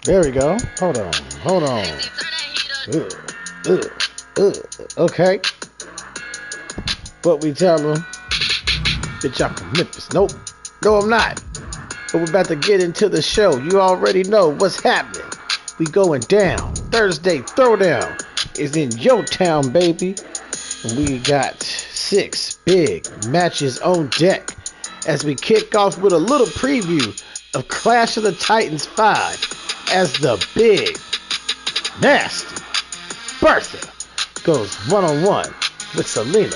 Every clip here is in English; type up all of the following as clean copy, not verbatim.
There we go. Hold on. Hold on. Okay. But we tell them, bitch, I'm from Memphis. Nope. No, I'm not. But we're about to get into the show. You already know what's happening. We going down. Thursday Throwdown is in your town, baby. And we got 6 big matches on deck as we kick off with a little preview of Clash of the Titans 5 as the big, nasty Bertha goes one-on-one with Celena.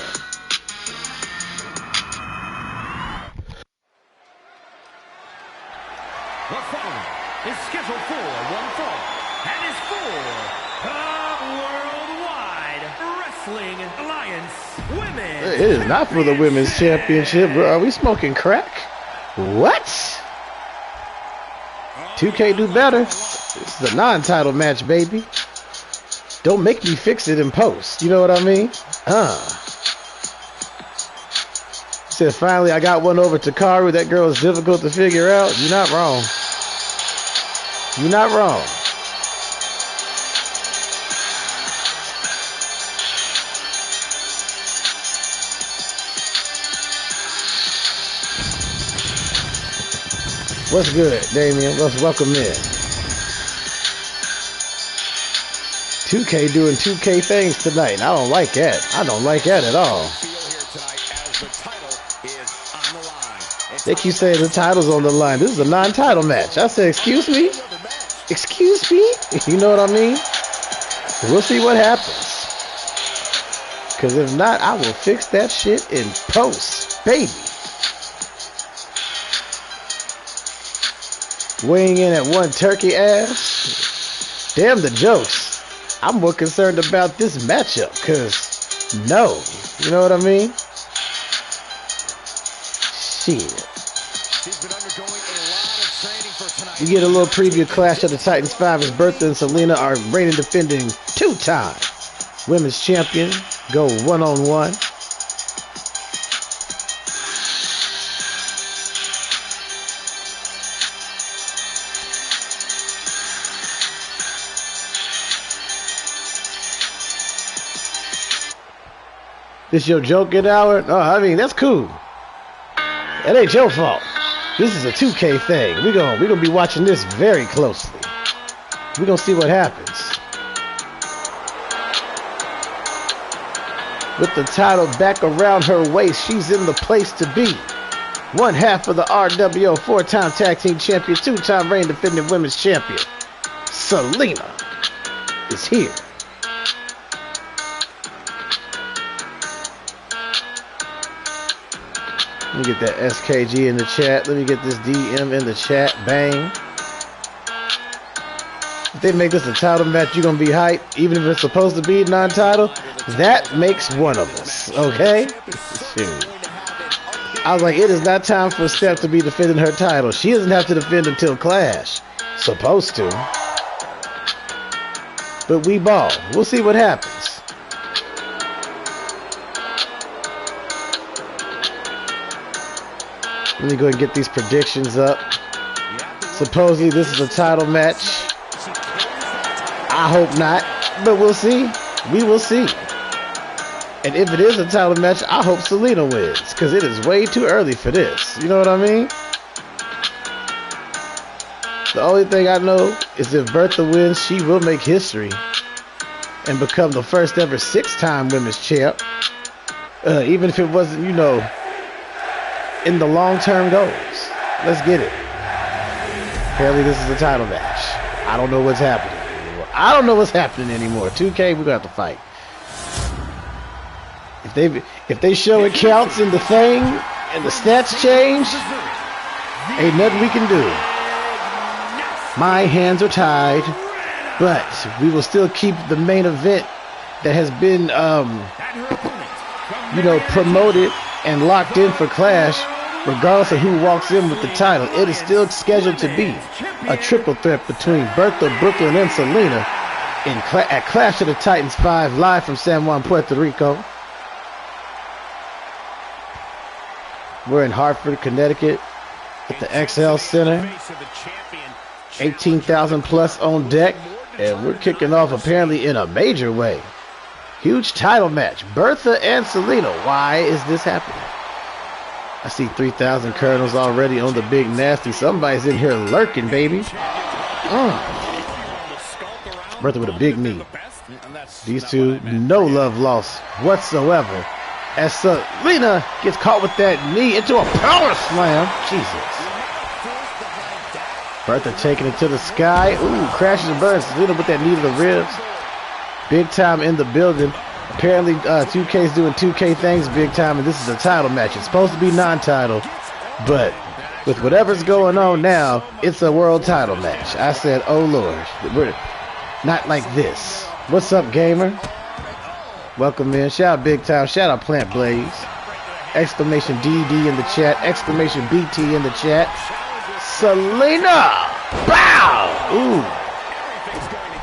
The following is scheduled for one fall and is for the Worldwide Wrestling Alliance Women. It is not for the Women's Championship, bro. Are we smoking crack? What? 2K do better. This is a non-title match, baby. Don't make me fix it in post. You know what I mean? Said finally I got one over to Karu. That girl is difficult to figure out. You're not wrong. You're not wrong. What's good, Damien? Let's welcome in. 2K doing 2K things tonight. I don't like that. I don't like that at all. They keep saying the title's on the line. This is a non-title match. I said, excuse me? Excuse me? You know what I mean? We'll see what happens. Because if not, I will fix that shit in post, baby. Weighing in at one turkey ass. Damn the jokes. I'm more concerned about this matchup, because no. You know what I mean? Shit. You get a little preview of Clash of the Titans 5 as Bertha and Celena are reigning defending 2-time women's champion. Go one-on-one. This your joking hour? Oh, I mean, that's cool. That ain't your fault. This is a 2K thing. We're gonna be watching this very closely. We're gonna see what happens. With the title back around her waist, she's in the place to be. One half of the RWO 4-time tag team champion, 2-time reigning defending women's champion. Celena is here. Let me get that SKG in the chat. Let me get this DM in the chat. Bang. If they make this a title match, you're going to be hyped. Even if it's supposed to be non-title, that makes one of us. Okay? Shoot. I was like, it is not time for Steph to be defending her title. She doesn't have to defend until Clash. Supposed to. But we ball. We'll see what happens. Let me go ahead and get these predictions up. Supposedly this is a title match. I hope not, but we'll see. We will see. And if it is a title match, I hope Celena wins, because it is way too early for this. You know what I mean? The only thing I know is if Bertha wins, she will make history and become the first ever 6-time women's champ. Even if it wasn't, you know, in the long-term goals. Let's get it. Apparently this is a title match. I don't know what's happening anymore. I don't know what's happening anymore. 2K, we're going to have to fight. If they show it counts in the thing and the stats change, ain't nothing we can do. My hands are tied, but we will still keep the main event that has been, you know, promoted and locked in for Clash. Regardless of who walks in with the title, it is still scheduled to be a triple threat between Bertha, Brooklyn, and Celena at Clash of the Titans 5, live from San Juan, Puerto Rico. We're in Hartford, Connecticut, at the XL Center. 18,000 plus on deck, and we're kicking off apparently in a major way. Huge title match, Bertha and Celena. Why is this happening? I see 3,000 Colonels already on the Big Nasty. Somebody's in here lurking, baby. Bertha with a big knee. These two, no love lost whatsoever. As Celena gets caught with that knee into a power slam. Jesus. Bertha taking it to the sky. Ooh, crashes and burns. Celena with that knee to the ribs. Big time in the building. Apparently 2K's doing 2K things big time, and this is a title match. It's supposed to be non-title, but with whatever's going on now, it's a world title match. I said, oh Lord, we're not like this. What's up, gamer? Welcome in. Shout out Big Time. Shout out Plant Blaze. Exclamation DD in the chat. Exclamation BT in the chat. Celena! Bow! Ooh.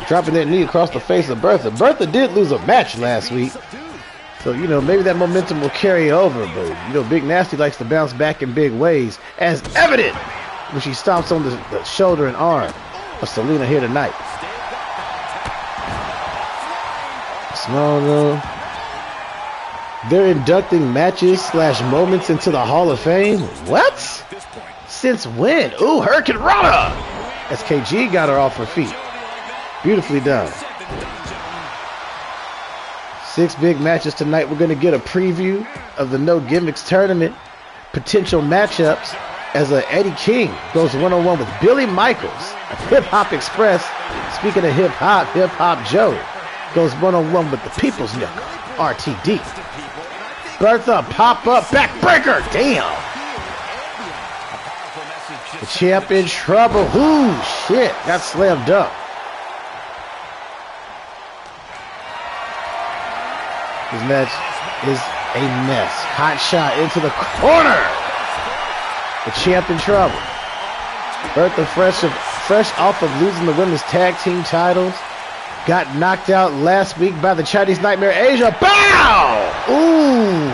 Dropping that knee across the face of Bertha. Bertha did lose a match last week. So, you know, maybe that momentum will carry over. But, you know, Big Nasty likes to bounce back in big ways. As evident when she stomps on the shoulder and arm of Celena here tonight. Small though. They're inducting matches / moments into the Hall of Fame. What? Since when? Ooh, Hurricane Rana! SKG got her off her feet. Beautifully done. 6 big matches tonight. We're going to get a preview of the No Gimmicks tournament. Potential matchups as Eddie King goes one-on-one with Billy Michaels. Hip Hop Express. Speaking of Hip Hop Joe goes one-on-one with the People's Nickel, RTD. Bertha, pop-up, backbreaker, damn. The champ in trouble. Ooh, shit, got slammed up. This match is a mess. Hot shot into the corner. The champ in trouble. Bertha fresh off of losing the women's tag team titles. Got knocked out last week by the Chinese Nightmare Asia. Bow! Ooh.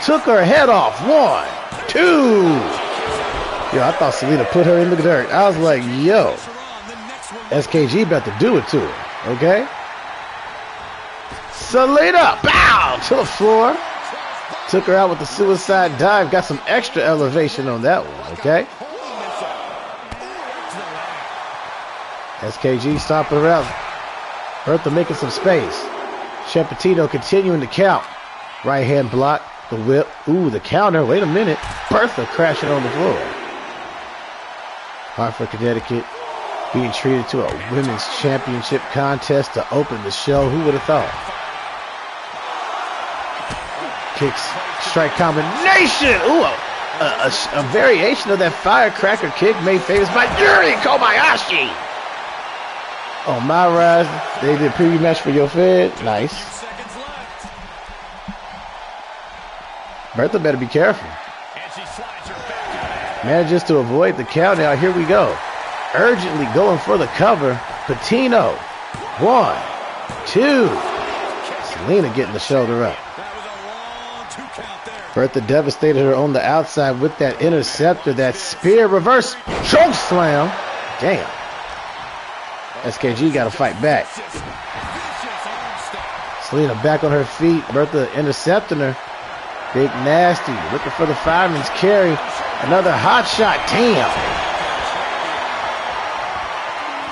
Took her head off. 1, 2. Yo, I thought Celena put her in the dirt. I was like, yo. SKG about to do it to her. Okay? Celena! Bow! To the floor. Took her out with the suicide dive. Got some extra elevation on that one. Okay? SKG stomping around. Bertha making some space. Shepatino continuing to count. Right hand block. The whip. Ooh, the counter. Wait a minute. Bertha crashing on the floor. Hartford, Connecticut being treated to a women's championship contest to open the show. Who would have thought? Kicks. Strike combination. Ooh, a variation of that firecracker kick made famous by Yuri Kobayashi. On my rise, they did a preview match for your Fed. Nice. Bertha better be careful. Manages to avoid the count out. Here we go. Urgently going for the cover. Patino. 1, 2. Celena getting the shoulder up. Bertha devastated her on the outside with that interceptor. That spear reverse choke slam. Damn. SKG got to fight back. Celena back on her feet. Bertha intercepting her. Big Nasty looking for the fireman's carry. Another hot shot. Damn.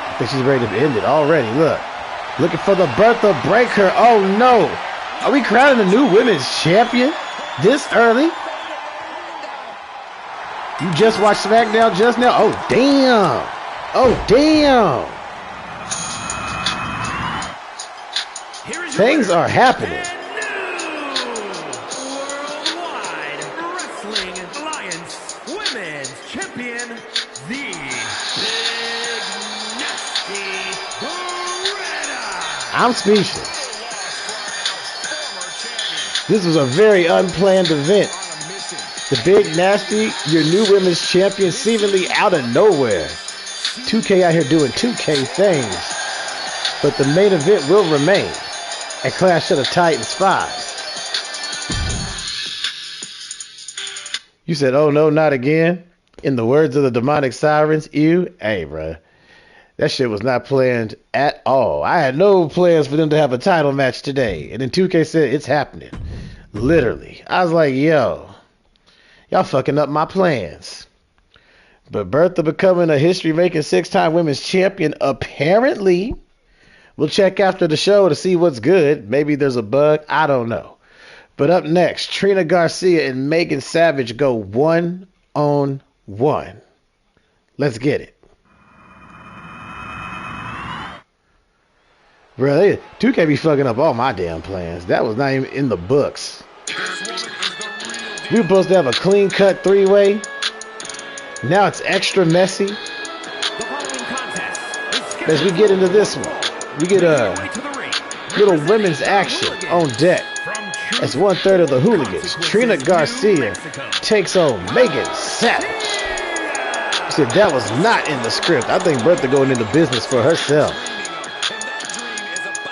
I think she's ready to end it already. Look. Looking for the Bertha breaker. Oh no. Are we crowning a new women's champion this early? You just watched SmackDown just now? Oh damn. Oh damn. Things are happening. Worldwide Wrestling Alliance Women's Champion, the Big Nasty Trina. I'm speechless. This was a very unplanned event. The Big Nasty, your new women's champion, seemingly out of nowhere. 2K out here doing 2K things. But the main event will remain at Clash of the Titans 5. You said, oh no, not again? In the words of the demonic sirens, ew, hey, bruh. That shit was not planned at all. I had no plans for them to have a title match today. And then 2K said, it's happening. Literally. I was like, yo, y'all fucking up my plans. But Bertha becoming a history-making 6-time women's champion, apparently. We'll check after the show to see what's good. Maybe there's a bug. I don't know. But up next, Trina Garcia and Megan Savage go 1-on-1. Let's get it. Bro, 2K be fucking up all my damn plans. That was not even in the books. We were supposed to have a clean-cut 3-way. Now it's extra messy. As we get into this one, we get a little women's action on deck. As 1/3 of the hooligans, Trina Garcia takes on Megan Savage. You said that was not in the script. I think Bertha going into business for herself.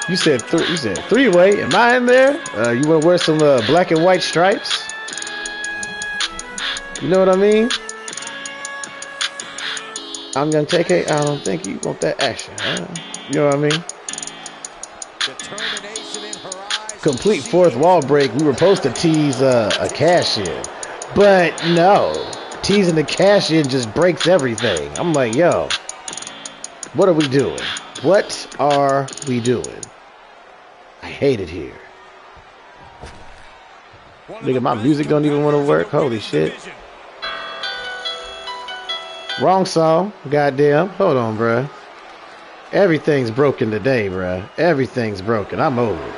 You said 3-way. Am I in there? You want to wear some black and white stripes? You know what I mean? I'm gonna take it. I don't think you want that action. You know what I mean? Complete fourth wall break. We were supposed to tease a cash in, but no, teasing the cash in just breaks everything. I'm like, yo, what are we doing? What are we doing? I hate it here. Nigga, my music don't even want to work. Holy shit. Wrong song. Goddamn. Hold on, bruh. Everything's broken today, bruh. Everything's broken. I'm over it.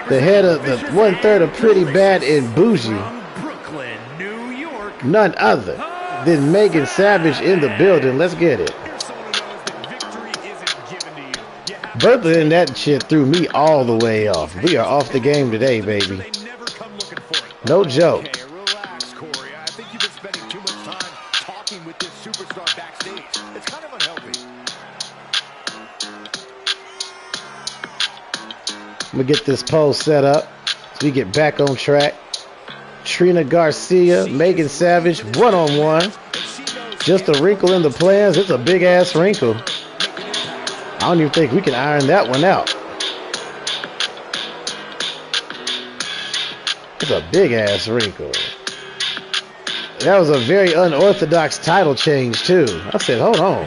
The head of the 1/3 of Pretty Bad and Bougie. None other than Megan Savage in the building. Let's get it. Bertha and that shit threw me all the way off. We are off the game today, baby. No joke. Relax, Corey. I think you've been spending too much time talking with this superstar backstage. It's kind of unhealthy. I'm gonna get this poll set up so we get back on track. Trina Garcia, Megan Savage, 1-on-1. Just a wrinkle in the plans. It's a big ass wrinkle. I don't even think we can iron that one out. It's a big ass wrinkle. That was a very unorthodox title change too. I said, hold on.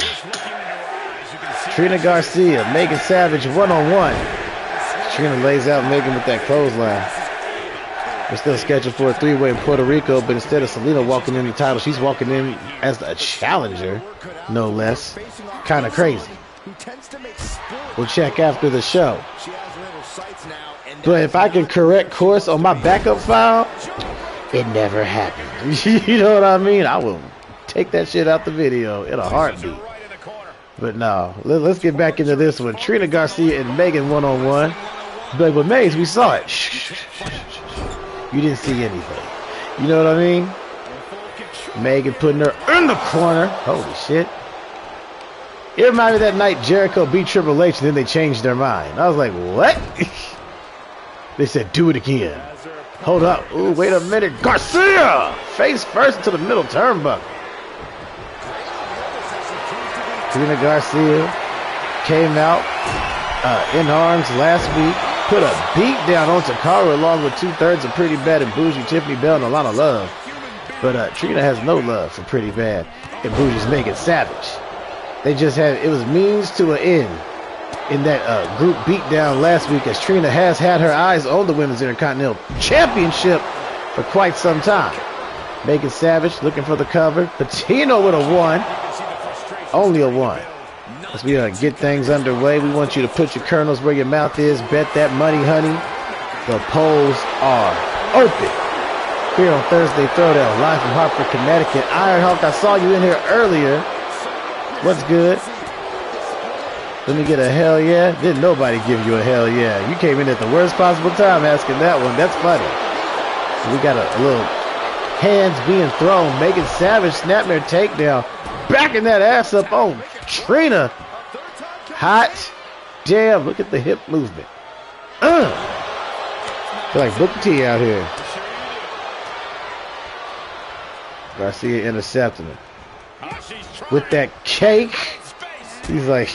Trina Garcia, Megan Savage, 1-on-1. Trina lays out Megan with that clothesline. We're still scheduled for a 3-way in Puerto Rico, but instead of Celena walking in the title, she's walking in as a challenger, no less. Kind of crazy. We'll check after the show. But if I can correct course on my backup file, it never happened. You know what I mean? I will take that shit out the video in a heartbeat. But no, let's get back into this one. Trina Garcia and Megan 1-on-1. But with Maze, we saw it. You didn't see anything. You know what I mean? Megan putting her in the corner. Holy shit. It reminded me that night Jericho beat Triple H and then they changed their mind. I was like, what? They said, do it again. Hold up. Ooh, wait a minute. Garcia! Face first to the middle turnbuckle. Trina Garcia came out in arms last week. Put a beat down on Takara along with 2/3 of Pretty Bad and Bougie, Tiffany Bell, and a lot of love. But Trina has no love for Pretty Bad and Bougie's Megan Savage. They just had, it was means to an end in that group beatdown last week, as Trina has had her eyes on the Women's Intercontinental Championship for quite some time. Megan Savage looking for the cover. Patino with a 1. Only a 1. As we get things underway, we want you to put your kernels where your mouth is. Bet that money, honey. The polls are open. Here on Thursday Throwdown, live from Hartford, Connecticut. Ironhawk, I saw you in here earlier. What's good? Let me get a hell yeah. Didn't nobody give you a hell yeah. You came in at the worst possible time asking that one. That's funny. We got a little hands being thrown. Megan Savage snapping her takedown. Backing that ass up on Trina. Hot damn. Look at the hip movement. Feel like Booker T out here. Garcia intercepting him. With that cake. He's like,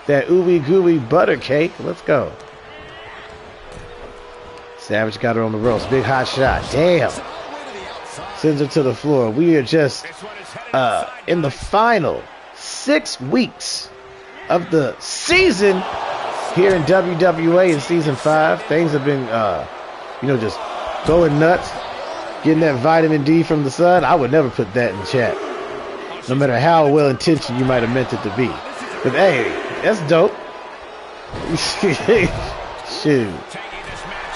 that ooey gooey butter cake. Let's go. Savage got her on the ropes. Big hot shot. Damn. Sends her to the floor. We are just in the final 6 weeks of the season here in WWA in season 5. Things have been, just going nuts. Getting that vitamin D from the sun. I would never put that in chat. No matter how well intentioned you might have meant it to be. But hey, that's dope. Shoot.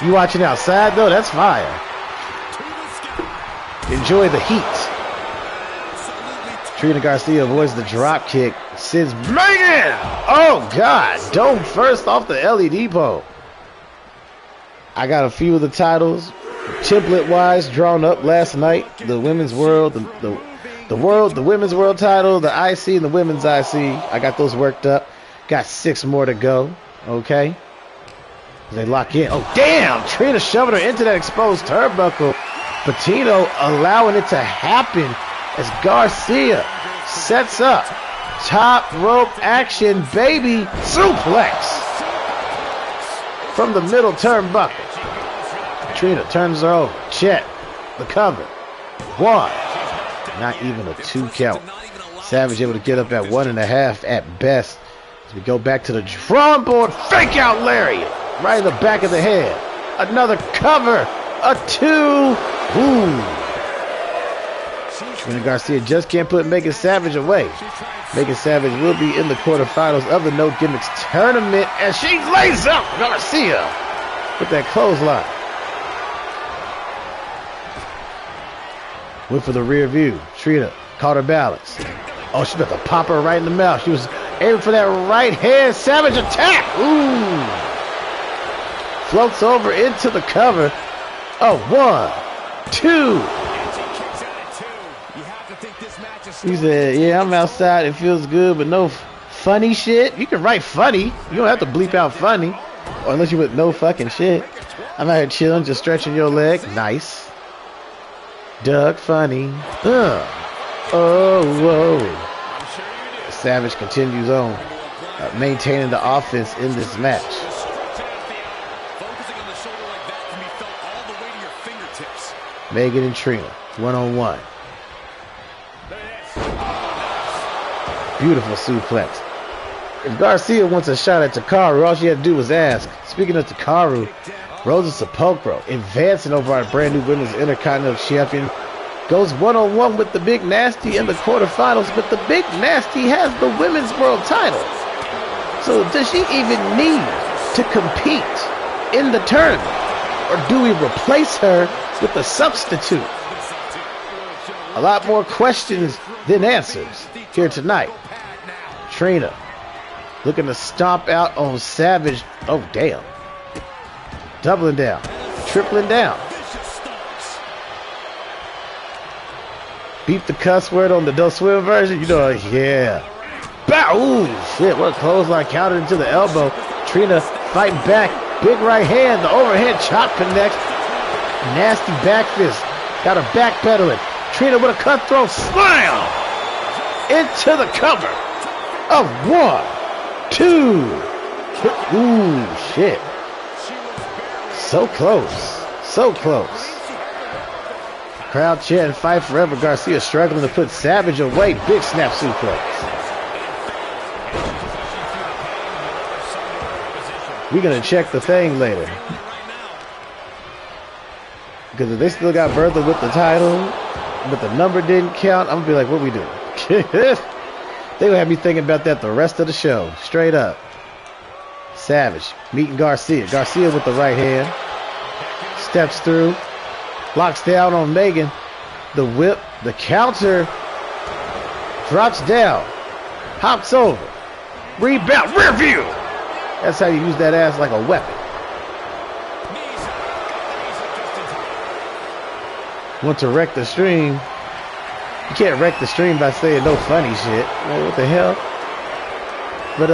You watching outside though? That's fire. Enjoy the heat. Trina Garcia avoids the drop kick. Sends Megan! Oh God! Dome first off the LED pole. I got a few of the titles, template-wise, drawn up last night. The women's world, the women's world title, the IC, and the women's IC. I got those worked up. Got 6 more to go. Okay. They lock in. Oh damn! Trina shoving her into that exposed turnbuckle. Patino allowing it to happen as Garcia sets up top rope action, baby suplex from the middle turnbuckle. Trina turns her over. Check the cover. 1. Not even a 2 count. Savage able to get up at 1.5 at best. As we go back to the drawing board. Fake out lariat. Right in the back of the head. Another cover. A 2. Ooh. Trina Garcia just can't put Megan Savage away. Megan Savage will be in the quarterfinals of the No Gimmicks tournament as she lays up Garcia with that clothesline. Went for the rear view. Trina caught her balance. Oh, she's about to pop her right in the mouth. She was aiming for that right hand. Savage attack. Ooh. Floats over into the cover. Oh, 1, 2. He said, yeah, I'm outside. It feels good, but no funny shit. You can write funny. You don't have to bleep out funny. Or unless you with no fucking shit. I'm out here chilling, just stretching your leg. Nice. Doug, funny. Oh, whoa. Savage continues on, maintaining the offense in this match. Megan and Trina, 1-on-1. Beautiful suplex. If Garcia wants a shot at Takaru, all she had to do was ask. Speaking of Takaru, Rosa Sepulcro advancing over our brand new women's Intercontinental Champion. Goes 1-on-1 with the Big Nasty in the quarterfinals, but the Big Nasty has the women's world title. So does she even need to compete in the tournament? Or do we replace her with a substitute? A lot more questions than answers here tonight. Trina looking to stomp out on Savage. Oh, damn. Doubling down. Tripling down. Beat the cuss word on the Don't Swim version. You know, yeah. Bow! Ooh, shit. What a clothesline counted into the elbow. Trina fighting back. Big right hand. The overhead chop connects. Nasty back fist. Got her backpedaling. Trina with a cutthroat slam into the cover of 1, 2. Ooh, shit. So close. So close. Crowd chanting fight forever. Garcia struggling to put Savage away. Big snap suplex. We're going to check the thing later. Because if they still got Bertha with the title, but the number didn't count, I'm going to be like, what we doing? They going to have me thinking about that the rest of the show. Straight up. Savage meeting Garcia. Garcia with the right hand. Steps through. Locks down on Megan. The whip. The counter. Drops down. Hops over. Rebound. Rear view. That's how you use that ass like a weapon. Want to wreck the stream. You can't wreck the stream by saying no funny shit. Man, what the hell? But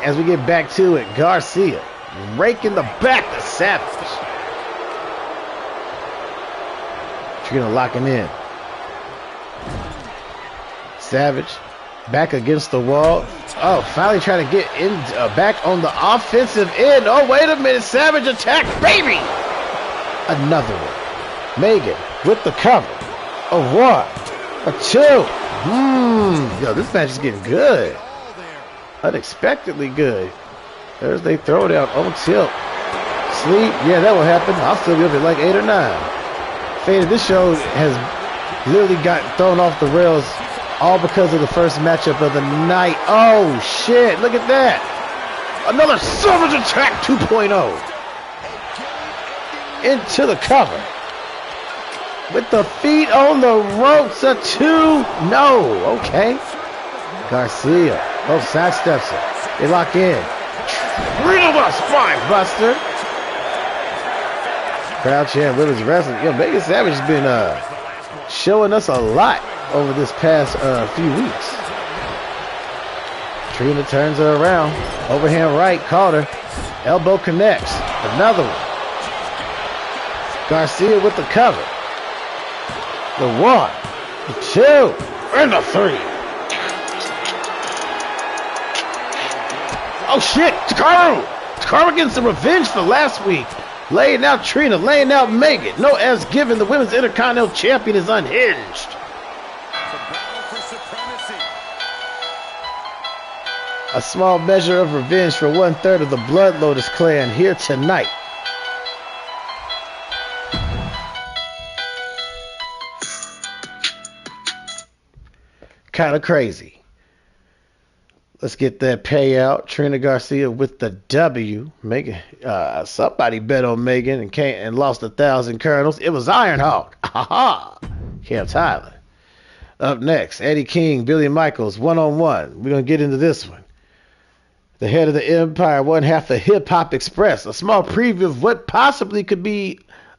as we get back to it, Garcia raking the back to Savage. Trina locking in. Savage back against the wall. Oh, finally trying to get in back on the offensive end. Oh, wait a minute. Savage attack, baby. Another one. Megan with the cover. A 1, a 2. Yo, this match is getting good. Unexpectedly good. There's they throw down on tilt. Sleep. Yeah, that will happen. I'll still be up at like 8 or 9. Faded, this show has literally gotten thrown off the rails all because of the first matchup of the night. Oh, shit. Look at that. Another Savage attack 2.0. Into the cover. With the feet on the ropes. A 2. No. Okay. Garcia. Oh, sidesteps it. They lock in. Trina spine buster. Crowd chant women's wrestling. Yo, Megan Savage has been showing us a lot over this past few weeks. Trina turns her around. Overhand right, caught her. Elbow connects. Another one. Garcia with the cover. The 1, the 2, and the 3. Oh shit! Takaru getting some revenge for last week. Laying out Trina, laying out Megan. No as given, the women's Intercontinental Champion is unhinged. A small measure of revenge for 1/3 of the Blood Lotus clan here tonight. Kind of crazy. Let's get that payout. Trina Garcia with the W. Megan, somebody bet on Megan and lost 1,000 kernels. It was Ironhawk. Ha Cam Tyler. Up next, Eddie King, Billy Michaels, 1-on-1. We're going to get into this one. The head of the Empire, one half the Hip Hop Express. A small preview of what possibly could be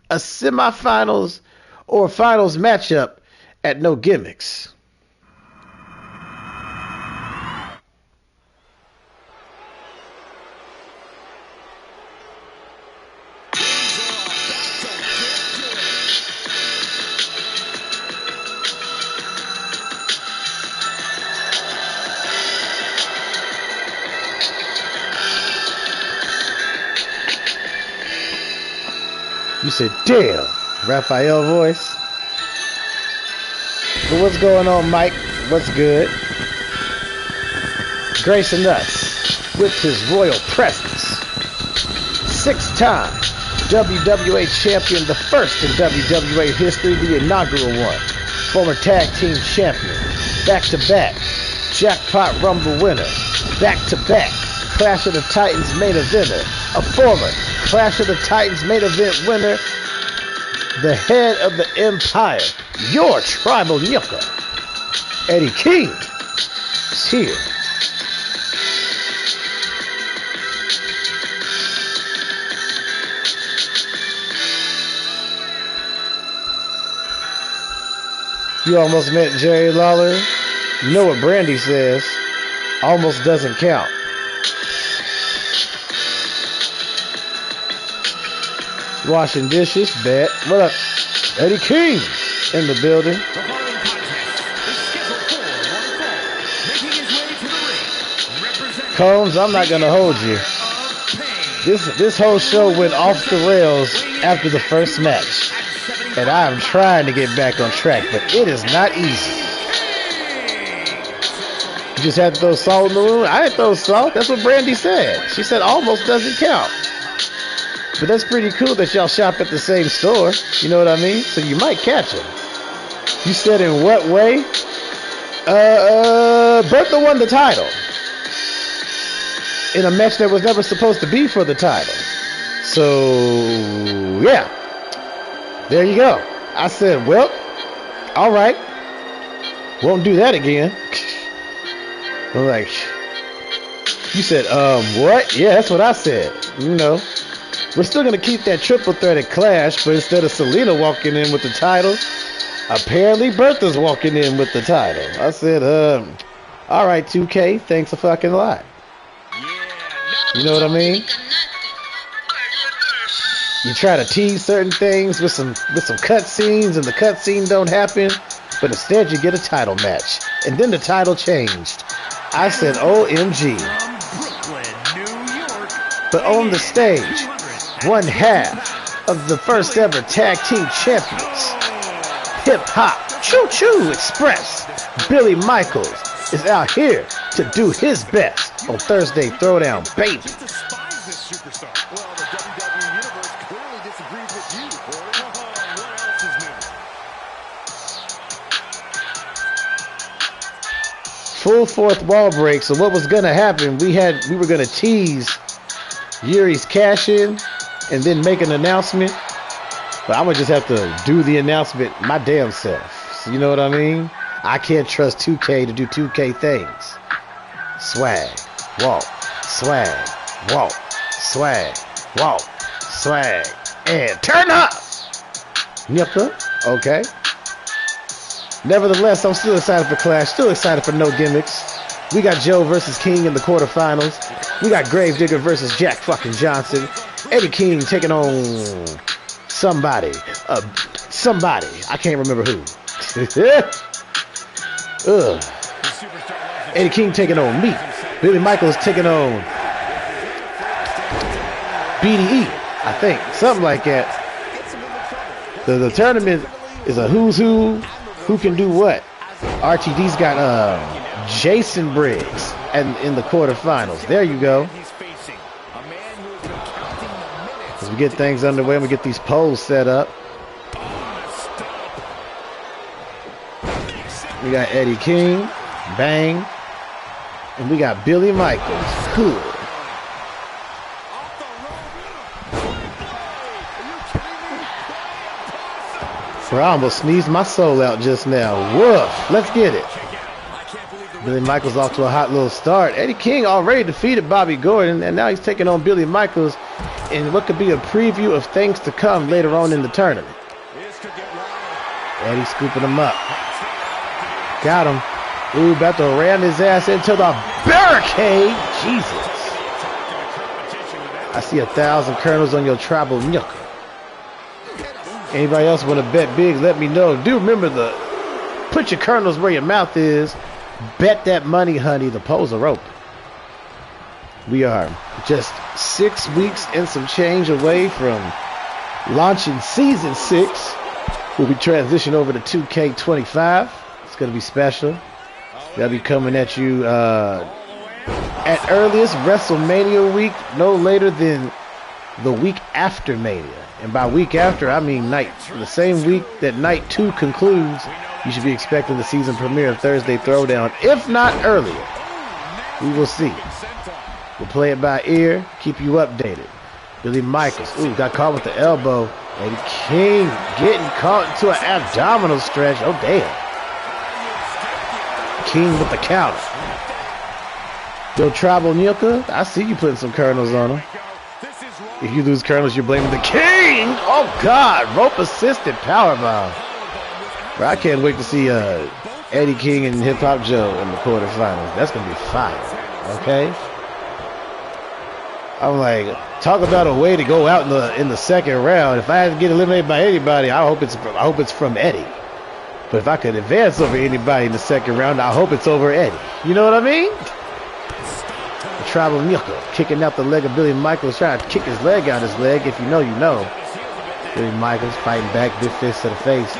a semifinals or finals matchup at No Gimmicks. You said, damn, Raphael voice. But what's going on, Mike? What's good? Gracing us with his royal presence. 6-time WWA champion, the first in WWA history, the inaugural one. Former tag team champion. Back-to-back Jackpot Rumble winner. Back-to-back Clash of the Titans main eventer. A former Clash of the Titans main event winner, the head of the Empire, your tribal yucca, Eddie King, is here. You almost met Jerry Lawler. You know what Brandy says. Almost doesn't count. Washing dishes, bet. What up? Eddie King in the building. The following contest is scheduled for one fall. Making his way to the ring. Representing Combs, I'm not going to hold you. This whole show went off the rails after the first match. And I am trying to get back on track, but it is not easy. You just had to throw salt in the room? I didn't throw salt. That's what Brandy said. She said almost doesn't count. But that's pretty cool that y'all shop at the same store. You know what I mean? So you might catch him. You said in what way? Bertha won the title. In a match that was never supposed to be for the title. So, yeah. There you go. I said, well, all right. Won't do that again. I'm like, you said, what? Yeah, that's what I said. You know. We're still going to keep that triple threaded clash, but instead of Celena walking in with the title, apparently Bertha's walking in with the title. I said, all right, 2K, thanks a fucking lot. You know what I mean? You try to tease certain things with some cut scenes, and the cut scene don't happen, but instead you get a title match. And then the title changed. I said, OMG. But on the stage, one half of the first ever tag team champions, Hip Hop Choo Choo Express, Billy Michaels, is out here to do his best on Thursday Throwdown, baby. Despise this superstar. Well, the WWE Universe clearly disagrees with you, Corey. What else is new? Full fourth wall break. So what was gonna happen? We were gonna tease Yuri's cash in and then make an announcement. But I'm gonna just have to do the announcement my damn self. So you know what I mean? I can't trust 2K to do 2K things. Swag, walk, swag, walk, swag, walk, swag, and turn up. Nyucka, okay. Nevertheless, I'm still excited for Clash, still excited for no gimmicks. We got Joe versus King in the quarterfinals. We got Gravedigger versus Jack fucking Johnson. Eddie King taking on somebody. Somebody. I can't remember who. Eddie King taking on me. Billy Michaels taking on BDE, I think. Something like that. The tournament is a who's who can do what. RTD's got Jason Briggs and in the quarterfinals. There you go. As we get things underway, we get these polls set up. We got Eddie King, bang, and we got Billy Michaels, cool. Bro, I almost sneezed my soul out just now. Woof, let's get it. Billy Michaels off to a hot little start. Eddie King already defeated Bobby Gordon, and now he's taking on Billy Michaels in what could be a preview of things to come later on in the tournament. Eddie scooping him up. Got him. Ooh, about to ram his ass into the barricade. Jesus. I see 1,000 kernels on your tribal nyucka. Anybody else want to bet big, let me know. Do remember put your kernels where your mouth is. Bet that money, honey. The polls are open. We are just 6 weeks and some change away from launching season 6. We'll be transitioning over to 2K25. It's going to be special. They'll be coming at you at earliest WrestleMania week, no later than the week after Mania. And by week after, I mean night. The same week that night 2 concludes, you should be expecting the season premiere of Thursday Throwdown, if not earlier. We will see. We'll play it by ear, keep you updated. Billy Michaels, ooh, got caught with the elbow. Eddie King getting caught into an abdominal stretch. Oh, damn. King with the counter. Yo, Tribal Nyucka, I see you putting some kernels on him. If you lose kernels, you're blaming the King. Oh, God. Rope-assisted powerbomb. Bro, I can't wait to see Eddie King and Hip Hop Joe in the quarterfinals. That's going to be fire. Okay? I'm like, talk about a way to go out in the second round. If I had to get eliminated by anybody, I hope it's from Eddie. But if I could advance over anybody in the second round, I hope it's over Eddie. You know what I mean? The Tribal Nyucka kicking out the leg of Billy Michaels, trying to kick his leg out his leg. If you know, you know. Billy Michaels fighting back, big fist to the face.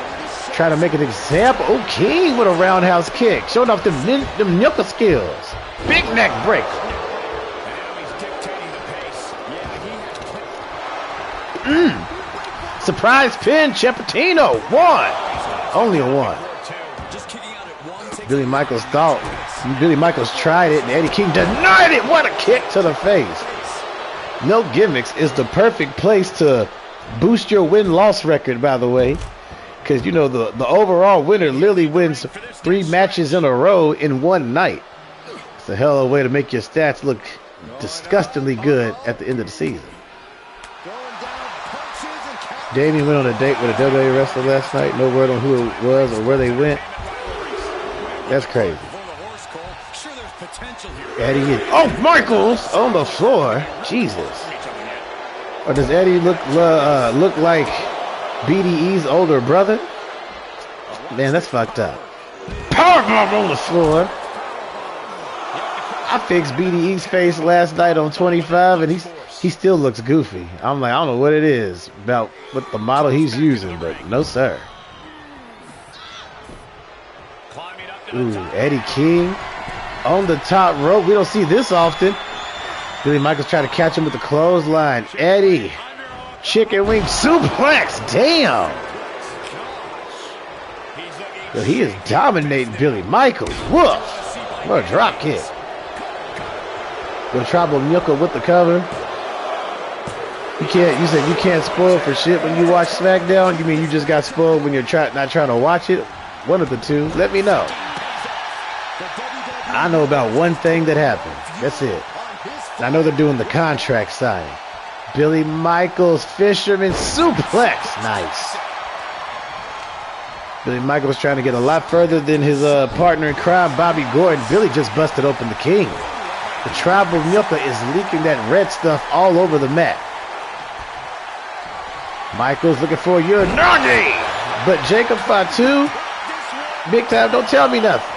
Trying to make an example. Oh, King with a roundhouse kick. Showing off them Nyucka skills. Big neck breaker. Surprise pin, Ciampatino. 1. Only a 1. Billy Michaels thought. Billy Michaels tried it, and Eddie King denied it. What a kick to the face. No gimmicks is the perfect place to boost your win-loss record, by the way. Because, you know, the overall winner literally wins 3 matches in a row in one night. It's a hell of a way to make your stats look disgustingly good at the end of the season. Damien went on a date with a WWE wrestler last night. No word on who it was or where they went. That's crazy. Eddie is... Oh, Michaels on the floor. Jesus. Or does Eddie look like BDE's older brother? Man, that's fucked up. powerbomb on the floor. I fixed BDE's face last night on 25, and he still looks goofy. I'm like, I don't know what it is about what the model he's using, but no sir. Ooh, Eddie King on the top rope. We don't see this often. Billy Michaels trying to catch him with the clothesline. Eddie, chicken wing suplex. Damn. Yo, he is dominating Billy Michaels. Woof. What a drop kick. Yo, Tribal Nyuka with the cover. You said you can't spoil for shit when you watch SmackDown? You mean you just got spoiled when you're not trying to watch it? One of the two. Let me know. I know about one thing that happened. That's it. I know they're doing the contract signing. Billy Michaels, Fisherman suplex. Nice. Billy Michaels trying to get a lot further than his partner in crime, Bobby Gordon. Billy just busted open the King. The Tribal Nyuka is leaking that red stuff all over the mat. Michaels looking for your Nani. But Jacob Fatu, big time, don't tell me nothing.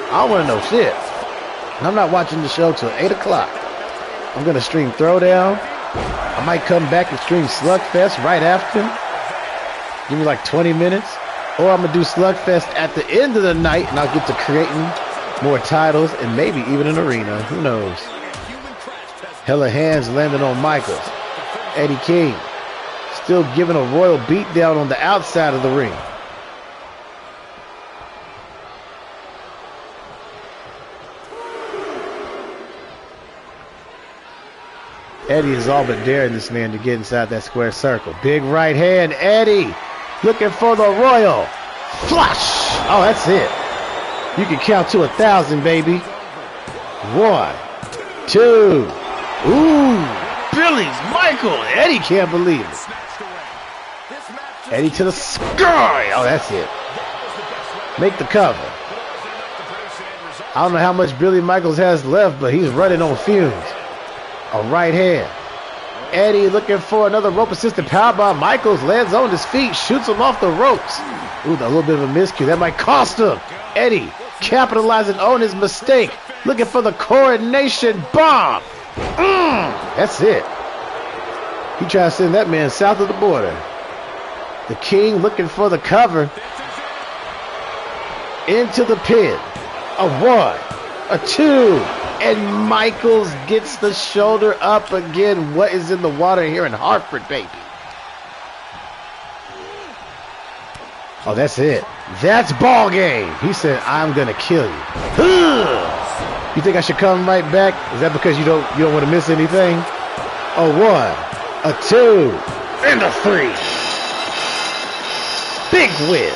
I don't want to know shit. I'm not watching the show till 8 o'clock. I'm going to stream Throwdown. I might come back and stream Slugfest right after. Give me like 20 minutes. Or I'm going to do Slugfest at the end of the night, and I'll get to creating more titles and maybe even an arena. Who knows? Hella hands landing on Michaels. Eddie King still giving a royal beatdown on the outside of the ring. Eddie is all but daring this man to get inside that square circle. Big right hand, Eddie looking for the royal flush. Oh, that's it. You can count to 1,000, baby. 1, 2. Ooh, Billy's Michael. Eddie can't believe it. Eddie to the sky. Oh, that's it. Make the cover. I don't know how much Billy Michaels has left, but he's running on fumes. A right hand. Eddie looking for another rope assisted powerbomb. Michaels lands on his feet, shoots him off the ropes. Ooh, a little bit of a miscue. That might cost him. Eddie capitalizing on his mistake. Looking for the coronation bomb. That's it. He trying to send that man south of the border. The King looking for the cover. Into the pin. A 1, a 2. And Michaels gets the shoulder up again. What is in the water here in Hartford, baby? Oh, that's it. That's ball game. He said, I'm going to kill you. You think I should come right back? Is that because you don't want to miss anything? A 1, a 2, and a 3. Big win.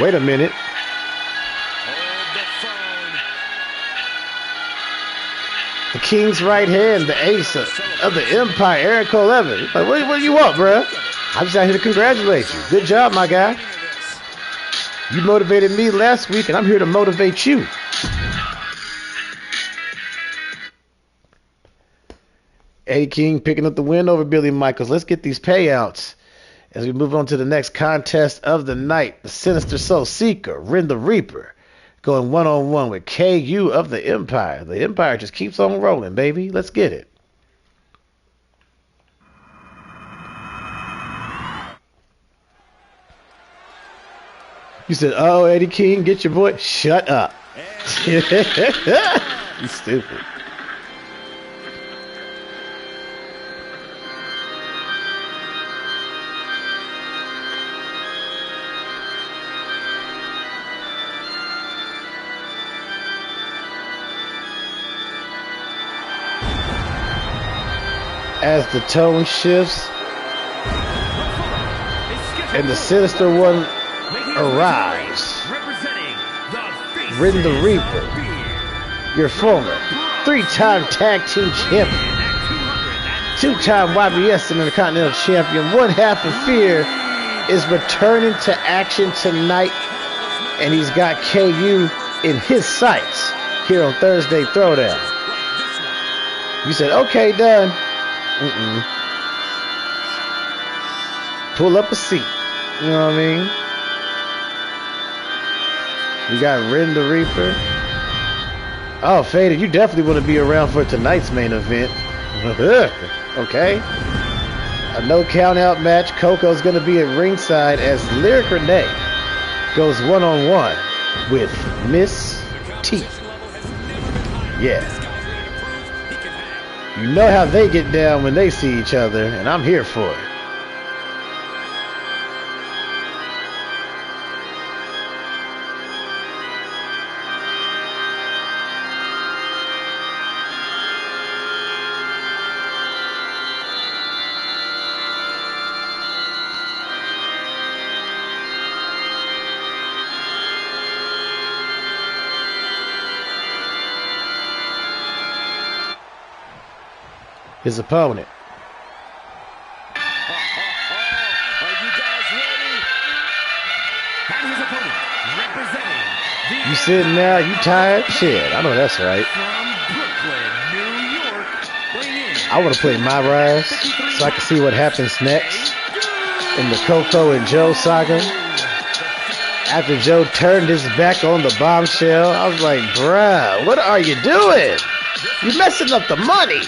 Wait a minute. The King's right hand, the ace of the Empire, Aaron Cole Evans. Like, what do you want, bruh? I'm just out here to congratulate you. Good job, my guy. You motivated me last week, and I'm here to motivate you. Eddie King picking up the win over Billy Michaels. Let's get these payouts as we move on to the next contest of the night. The Sinister Soul Seeker, Rin Da Reaper, going one-on-one with Keyu of the Empire. The Empire just keeps on rolling, baby. Let's get it. You said, oh, Eddie King, get your boy. Shut up. You stupid. As the tone shifts and the Sinister One arrives, Rin Da Reaper, your former 3-time tag team champion, 2-time YBS Intercontinental champion, one half of Fear, is returning to action tonight, and he's got KU in his sights here on Thursday Throwdown. You said, okay, done. Pull up a seat. You know what I mean? We got Rin Da Reaper. Oh, Faded, you definitely want to be around for tonight's main event. Okay. A no count out match. Coco's going to be at ringside as Lyric Renee goes one-on-one with Miss T. Yeah. You know how they get down when they see each other, and I'm here for it. His opponent. Are you guys ready? And his opponent, representing the You sitting now? You tired? Shit, I know that's right. from Brooklyn, New York, weighing in I want to play my rise so I can see what happens next in the Coco and Joe saga. After Joe turned his back on the bombshell, I was like, bruh, what are you doing? You messing up the money.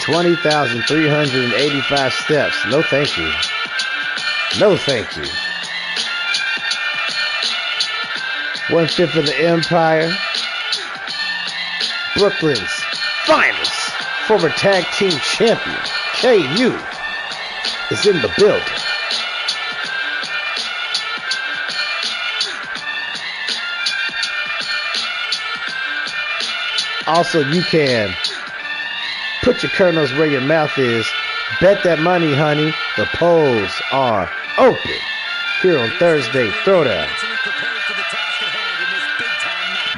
20,385 steps. No thank you. No thank you. 1/5 of the Empire. Brooklyn's finest former tag team champion, Keyu, is in the building. Also, you can put your kernels where your mouth is. Bet that money, honey. The polls are open here on Thursday Throwdown.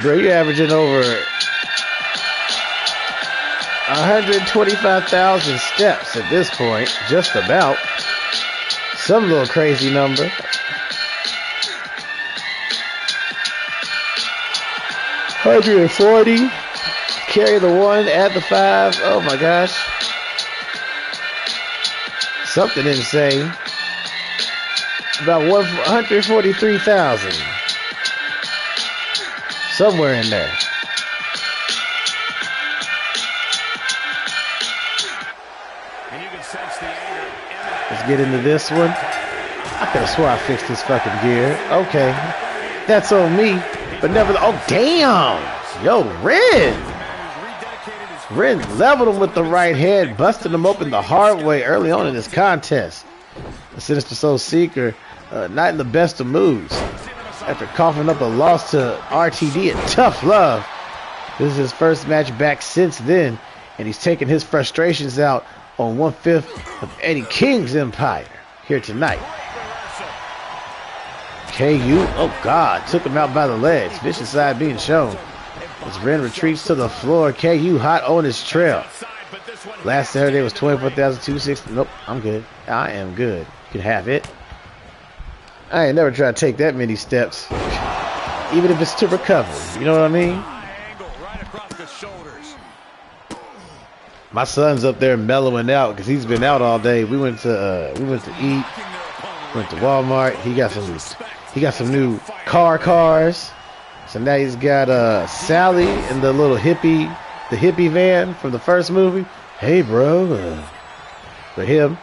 Bro, you're averaging over 125,000 steps at this point. Just about. Some little crazy number. $140. Carry the 1, add the 5. Oh my gosh. Something insane. About 143,000. Somewhere in there. And you can sense the anger. Let's get into this one. I could have swore I fixed this fucking gear. Okay. That's on me. But never. Oh, damn. Yo, Rin. Rin leveled him with the right hand, busting him open the hard way early on in this contest. The Sinister Soul Seeker, not in the best of moods. After coughing up a loss to RTD and Tough Love. This is his first match back since then, and he's taking his frustrations out on 1/5 of Eddie King's Empire here tonight. KU, oh God, took him out by the legs. Vicious side being shown. As Ren retreats to the floor, KU hot on his trail. Last Saturday was 24,260. Nope, I'm good. I am good. You can have it. I ain't never tried to take that many steps, even if it's to recover. You know what I mean? My son's up there mellowing out because he's been out all day. We went to eat, went to Walmart. He got some new cars. So now he's got Sally in the little hippie van from the first movie. Hey, bro, for him,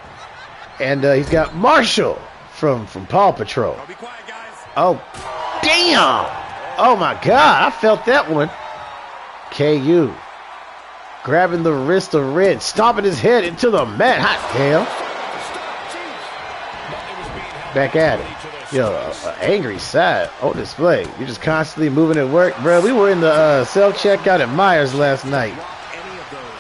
and he's got Marshall from Paw Patrol. Oh, damn! Oh my God, I felt that one. KU grabbing the wrist of Red, stomping his head into the mat. Hot damn! Back at it. Yo, angry side on display. You're just constantly moving at work. Bro, we were in the self-checkout at Myers last night,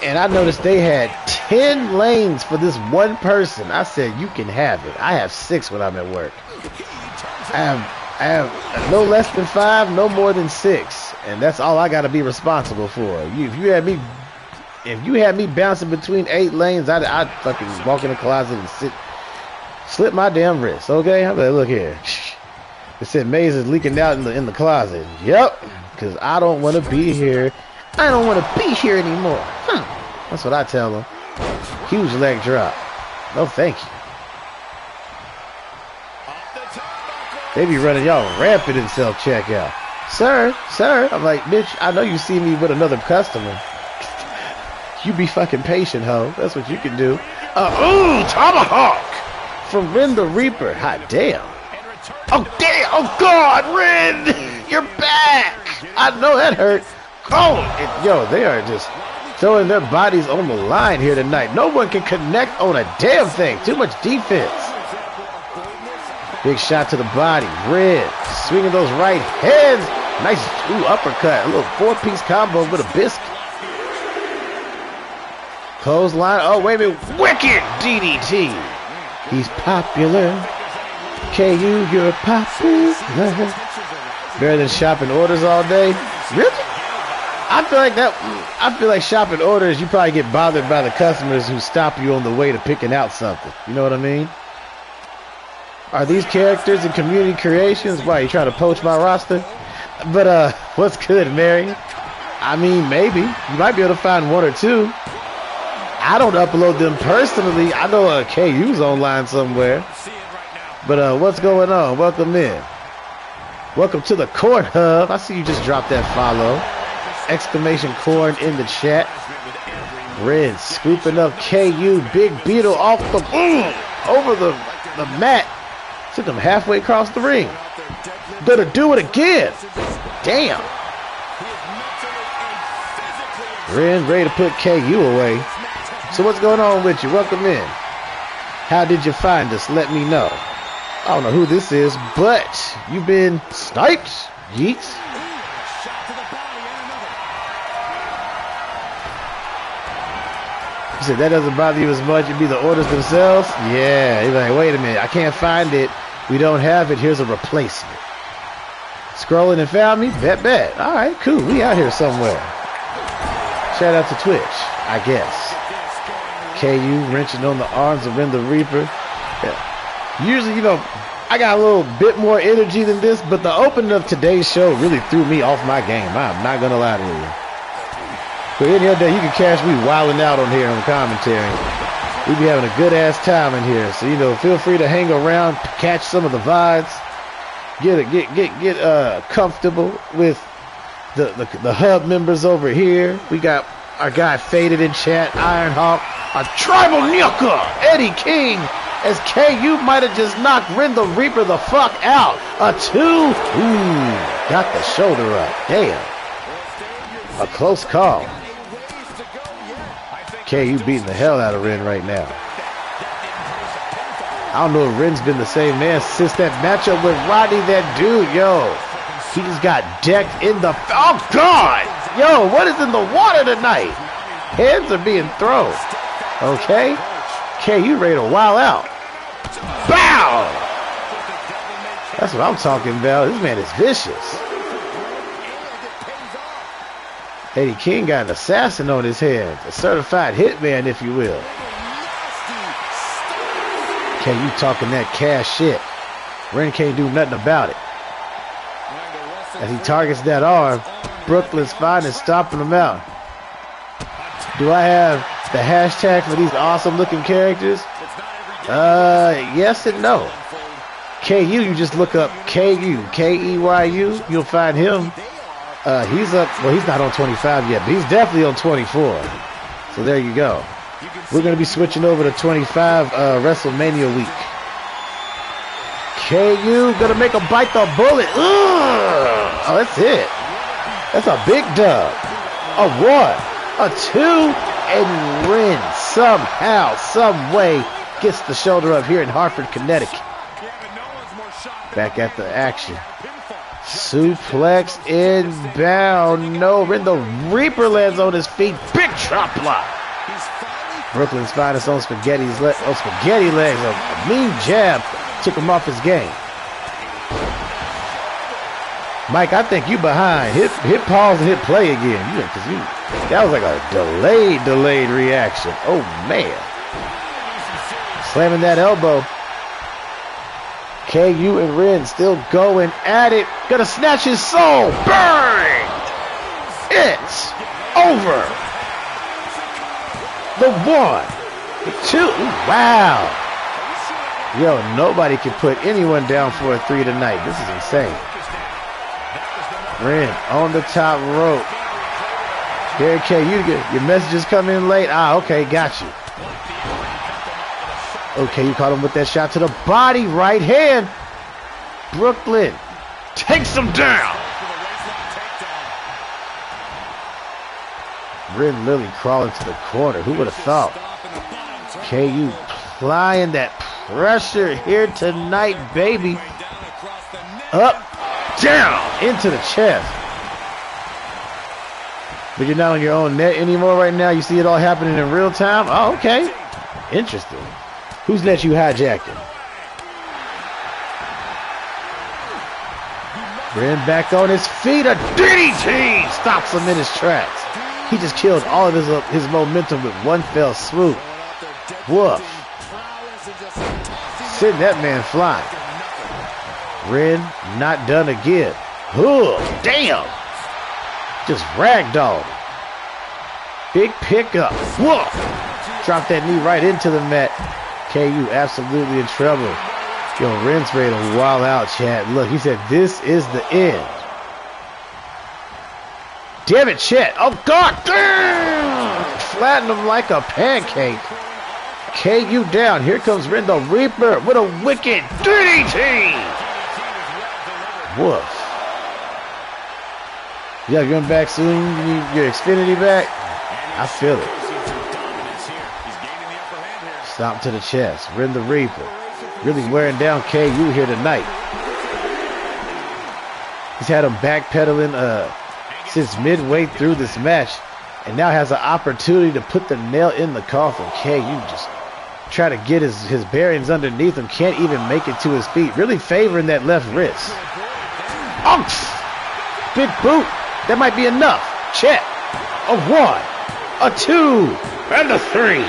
and I noticed they had 10 lanes for this one person. I said, you can have it. I have 6 when I'm at work. I have no less than 5, no more than 6, and that's all I got to be responsible for. If you had me bouncing between 8 lanes, I'd fucking walk in the closet and slip my damn wrist, okay? I'm like, look here. It said Maze is leaking out in the closet. Yep, because I don't want to be here. I don't want to be here anymore. That's what I tell them. Huge leg drop. No, thank you. They be running y'all rampant in self-checkout. Sir, I'm like, bitch, I know you see me with another customer. You be fucking patient, ho. That's what you can do. Ooh, tomahawk from Rin Da Reaper. Hot damn. Oh, damn. Oh, God, Rin. You're back. I know that hurt. Oh, yo, they are just throwing their bodies on the line here tonight. No one can connect on a damn thing. Too much defense. Big shot to the body. Rin swinging those right hands. Nice uppercut. A little four-piece combo with a biscuit. Clothesline. Oh, wait a minute. Wicked DDT. He's popular. Keyu, you're popular. Better than shopping orders all day. Really? I feel like shopping orders, you probably get bothered by the customers who stop you on the way to picking out something. You know what I mean? Are these characters in community creations? Why, you trying to poach my roster? But, what's good, Mary? I mean, maybe. You might be able to find one or two. I don't upload them personally. I know KU's online somewhere. But what's going on? Welcome in. Welcome to the Court Hub. I see you just dropped that follow. Exclamation corn in the chat. Rin scooping up KU. Big Beetle off the over the mat. Took him halfway across the ring. Gonna do it again. Damn. Rin ready to put KU away. So what's going on with you? Welcome in. How did you find us? Let me know. I don't know who this is, but you've been sniped, yeeks. You said that doesn't bother you as much. It'd be the orders themselves. Yeah, you're like, wait a minute, I can't find it. We don't have it. Here's a replacement. Scrolling and found me? Bet. All right, cool. We out here somewhere. Shout out to Twitch, I guess. KU wrenching on the arms of Rin Da Reaper. Yeah. Usually, you know, I got a little bit more energy than this, but the opening of today's show really threw me off my game. I'm not going to lie to you. But any other day, you can catch me wilding out on here on the commentary. We be having a good-ass time in here. So, you know, feel free to hang around, catch some of the vibes, get comfortable with the hub members over here. We got our guy Faded in chat, Ironhawk, our tribal nuker, Eddie King, as KU might have just knocked Rin Da Reaper the fuck out. A 2. Ooh, got the shoulder up. Damn. A close call. KU beating the hell out of Rin right now. I don't know if Rin's been the same man since that matchup with Rodney, that dude, yo. He just got decked in the... Oh, God! Yo, what is in the water tonight? Heads are being thrown. Okay? KU ready to wild out. Bow! That's what I'm talking about. This man is vicious. Eddie King got an assassin on his hands. A certified hitman, if you will. KU talking that cash shit. Rin can't do nothing about it. As he targets that arm, Brooklyn's fine and stomping him out. Do I have the hashtag for these awesome looking characters? Yes and no. KU, you just look up KU, K-E-Y-U, you'll find him. He's up, well, he's not on 25 yet, but he's definitely on 24. So there you go. We're going to be switching over to 25 WrestleMania week. KU going to make him bite the bullet. Ugh. Oh, that's it. That's a big dub. A 1, a 2, and Rin somehow, some way gets the shoulder up here in Hartford, Connecticut. Back at the action. Suplex inbound. No, Rin Da Reaper lands on his feet. Big chop block. Brooklyn's finest on spaghetti legs. A mean jab took him off his game. Mike, I think you behind. Hit pause and hit play again. That was like a delayed reaction. Oh, man. Slamming that elbow. KU and Rin still going at it. Gonna snatch his soul. Bang! It's over. The 1, the 2. Wow. Yo, nobody can put anyone down for a 3 tonight. This is insane. Rin on the top rope. Here, Keyu, your messages come in late. Ah, okay, got you. Okay, you caught him with that shot to the body. Right hand. Brooklyn takes him down. Rin Lily crawling to the corner. Who would have thought? Keyu applying that pressure here tonight, baby. Up, down, into the chest. But you're not on your own net anymore right now. You see it all happening in real time. Oh, okay. Interesting. Whose net you hijacking? Rin back on his feet. A DDT stops him in his tracks. He just killed all of his momentum with one fell swoop. Woof. Send that man flying. Rin not done again. Ooh, damn. Just ragdoll. Big pickup. Whoa. Drop that knee right into the mat. Keyu absolutely in trouble. Yo, Rin's ready to wild out, Chad. Look, he said this is the end. Damn it, Chet. Oh, God. Damn. Flatten him like a pancake. Keyu down. Here comes Rin Da Reaper with a wicked DDT. Woof. Yeah, you're going back soon. You need your Xfinity back. I feel it. Stop to the chest. Rin Da Reaper. Really wearing down Keyu here tonight. He's had him backpedaling since midway through this match, and now has an opportunity to put the nail in the coffin. Keyu just try to get his bearings underneath him. Can't even make it to his feet. Really favoring that left wrist. Unks! Big boot. That might be enough. Check. A 1, a 2, and a 3.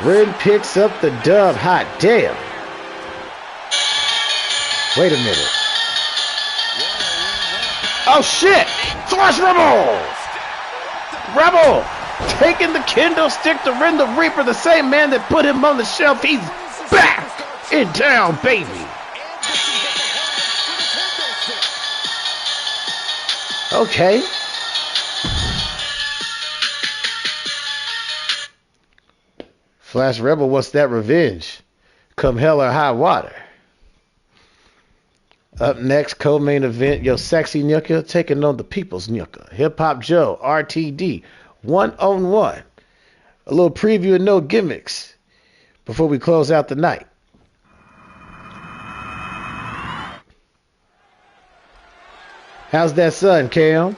Rin picks up the dub. Hot damn. Wait a minute. Oh shit! Flash Rebel! Rebel! Taking the kendo stick to Rin Da Reaper, the same man that put him on the shelf. He's back and down, baby. Okay. Flash Rebel, what's that revenge? Come hell or high water. Up next, co-main event, Yo Sexy Nuka taking on the People's Nuka. Hip Hop Joe, RTD, 1-on-1. A little preview of no gimmicks before we close out the night. How's that sun, Cam?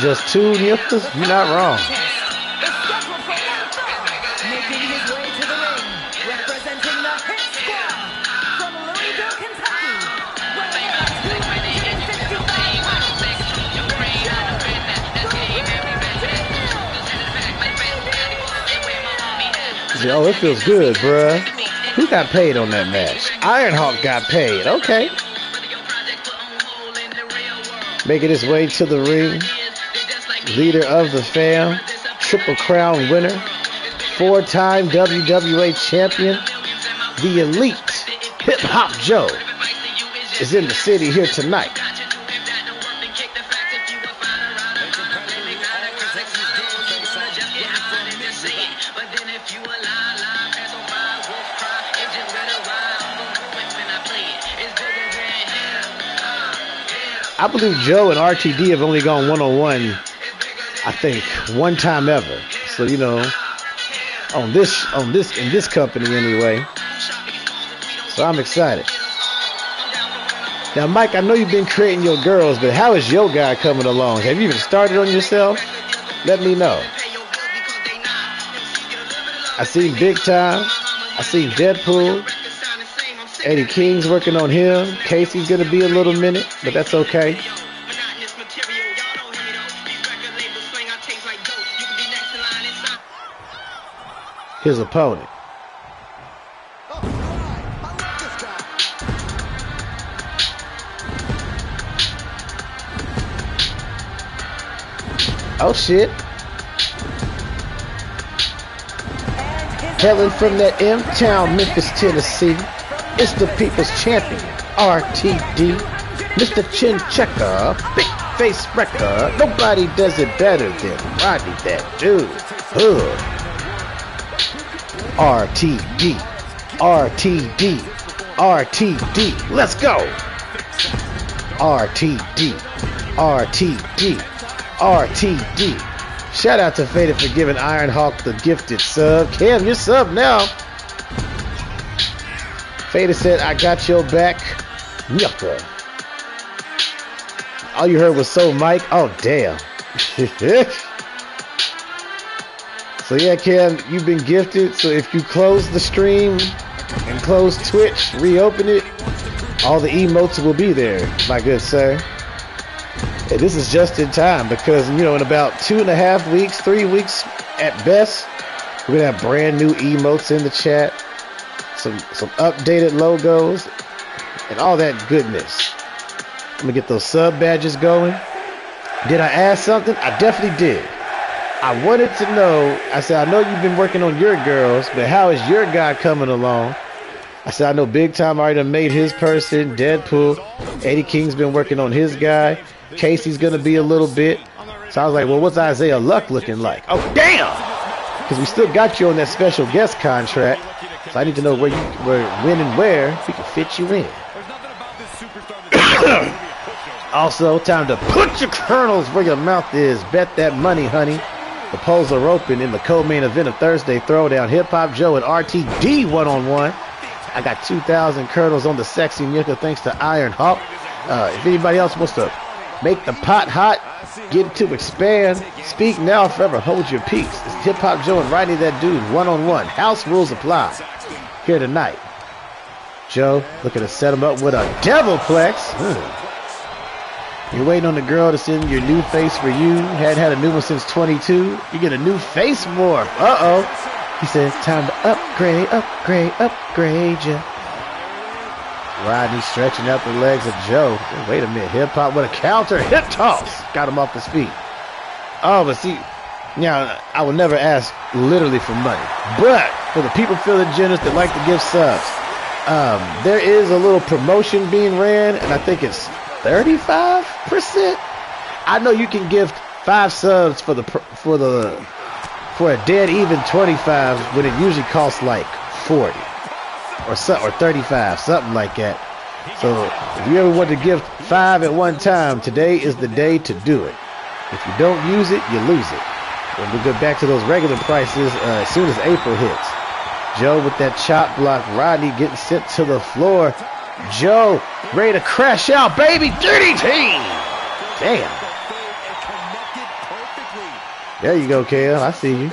Just 2 Nukas? You're not wrong. Making his way to the ring, representing the Hit Squad from Louisville, Kentucky. Oh, it feels good, bruh. Who got paid on that match? Ironhawk got paid. Okay. Making his way to the ring. Leader of the fam, Triple Crown winner, 4-time WWA champion, the elite Hip Hop Joe is in the city here tonight. I believe Joe and RTD have only gone 1-on-1, I think, 1 time ever. So, you know, in this company anyway. So I'm excited. Now, Mike, I know you've been creating your girls, but how is your guy coming along? Have you even started on yourself? Let me know. I seen Big Time. I seen Deadpool. Eddie King's working on him. Casey's going to be a little minute, but that's okay. his opponent. Oh shit. Hailing from that M-Town, Memphis, Tennessee, it's the people's champion, RTD, Mr. Chin Checker, Big Face Wrecker. Nobody does it better than Rodney, that dude. Ugh. RTD, RTD, RTD. Let's go. RTD, RTD, RTD. Shout out to Faded for giving Iron Hawk the gifted sub. Cam, you're sub now. Faded said, I got your back. Yucca. All you heard was so Mike. Oh, damn. So yeah, Cam, you've been gifted. So if you close the stream and close Twitch, reopen it, all the emotes will be there, my good sir. And this is just in time because, you know, in about 2.5 weeks, 3 weeks at best, we're going to have brand new emotes in the chat, some updated logos, and all that goodness. I'm going to get those sub badges going. Did I add something? I definitely did. I wanted to know, I said, I know you've been working on your girls, but how is your guy coming along? I said, I know Big Time already made his person, Deadpool. Eddie King's been working on his guy. Casey's going to be a little bit. So I was like, well, what's Isaiah Luck looking like? Oh, damn! Because we still got you on that special guest contract. So I need to know when and where we can fit you in. Also, time to put your kernels where your mouth is. Bet that money, honey. The polls are open in the co-main event of Thursday Throwdown. Hip Hop Joe and RTD one-on-one. I got 2,000 kernels on the sexy Nika thanks to Iron Hawk. If anybody else wants to make the pot hot, get to expand, speak now, forever hold your peace. It's Hip Hop Joe and Rodney that dude one-on-one. House rules apply. Here tonight. Joe looking to set him up with a Devilplex. You're waiting on the girl to send your new face for you. Hadn't had a new one since 22. You get a new face morph. Uh-oh. He says, time to upgrade ya. Rodney stretching out the legs of Joe. Wait a minute. Hip hop with a counter. Hip toss. Got him off his feet. Oh, but see, now, I would never ask literally for money. But for the people feeling generous that like to give subs, there is a little promotion being ran, and I think it's 35%. I know you can gift 5 subs for a dead even 25 when it usually costs like 40 or 35, something like that. So if you ever want to gift 5 at one time, today is the day to do it. If you don't use it, you lose it. When we go back to those regular prices as soon as April hits. Joe with that chop block. Rodney getting sent to the floor. Joe ready to crash out, baby. DDT. Damn. There you go, Kale. I see you.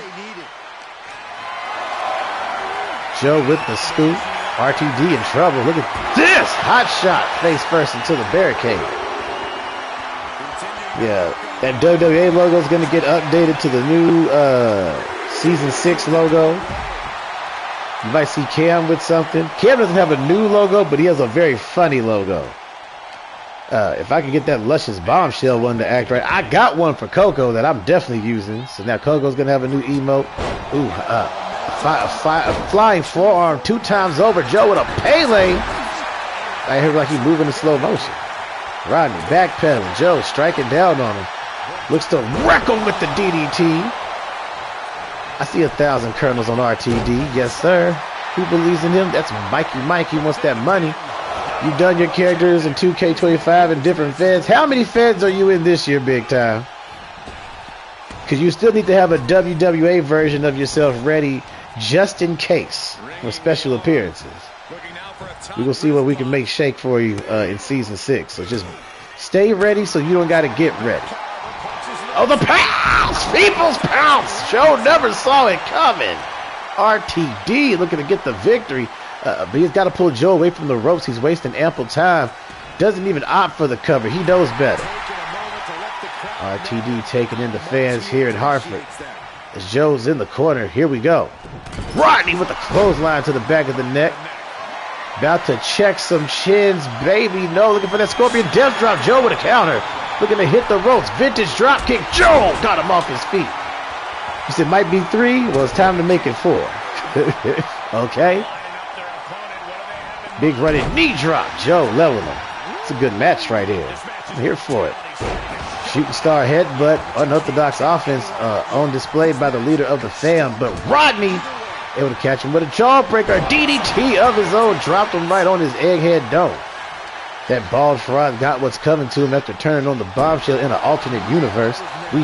Joe with the scoop. RTD in trouble. Look at this. Hot shot. Face first into the barricade. Yeah. That WWA logo is going to get updated to the new Season 6 logo. You might see Cam with something. Cam doesn't have a new logo, but he has a very funny logo. If I could get that Luscious Bombshell one to act right. I got one for Coco that I'm definitely using. So now Coco's going to have a new emote. Ooh, a flying forearm 2 times over. Joe with a Pele. I hear like he's moving in slow motion. Rodney backpedaling. Joe striking down on him. Looks to wreck him with the DDT. I see 1,000 kernels on RTD. Yes, sir. Who believes in him? That's Mikey Mike. He wants that money. You've done your characters in 2K25 in different feds. How many feds are you in this year, Big Time? Because you still need to have a WWA version of yourself ready just in case for special appearances. We're going to see what we can make shake for you in Season 6. So just stay ready so you don't got to get ready. Oh, the pounce! People's pounce! Joe never saw it coming. RTD looking to get the victory. But he's got to pull Joe away from the ropes. He's wasting ample time. Doesn't even opt for the cover. He knows better. RTD taking in the fans here in Hartford. As Joe's in the corner. Here we go. Rodney with the clothesline to the back of the neck. About to check some chins, baby. No, looking for that Scorpion Death Drop. Joe with a counter. Looking to hit the ropes. Vintage drop kick. Joe got him off his feet. He said, might be 3. Well, it's time to make it 4. Okay. Big running knee drop. Joe leveling him. It's a good match right here. I'm here for it. Shooting star headbutt. Unorthodox offense on display by the leader of the fam. But Rodney able to catch him with a jawbreaker. DDT of his own. Dropped him right on his egghead dome. That bald fraud got what's coming to him after turning on the bombshell in an alternate universe. We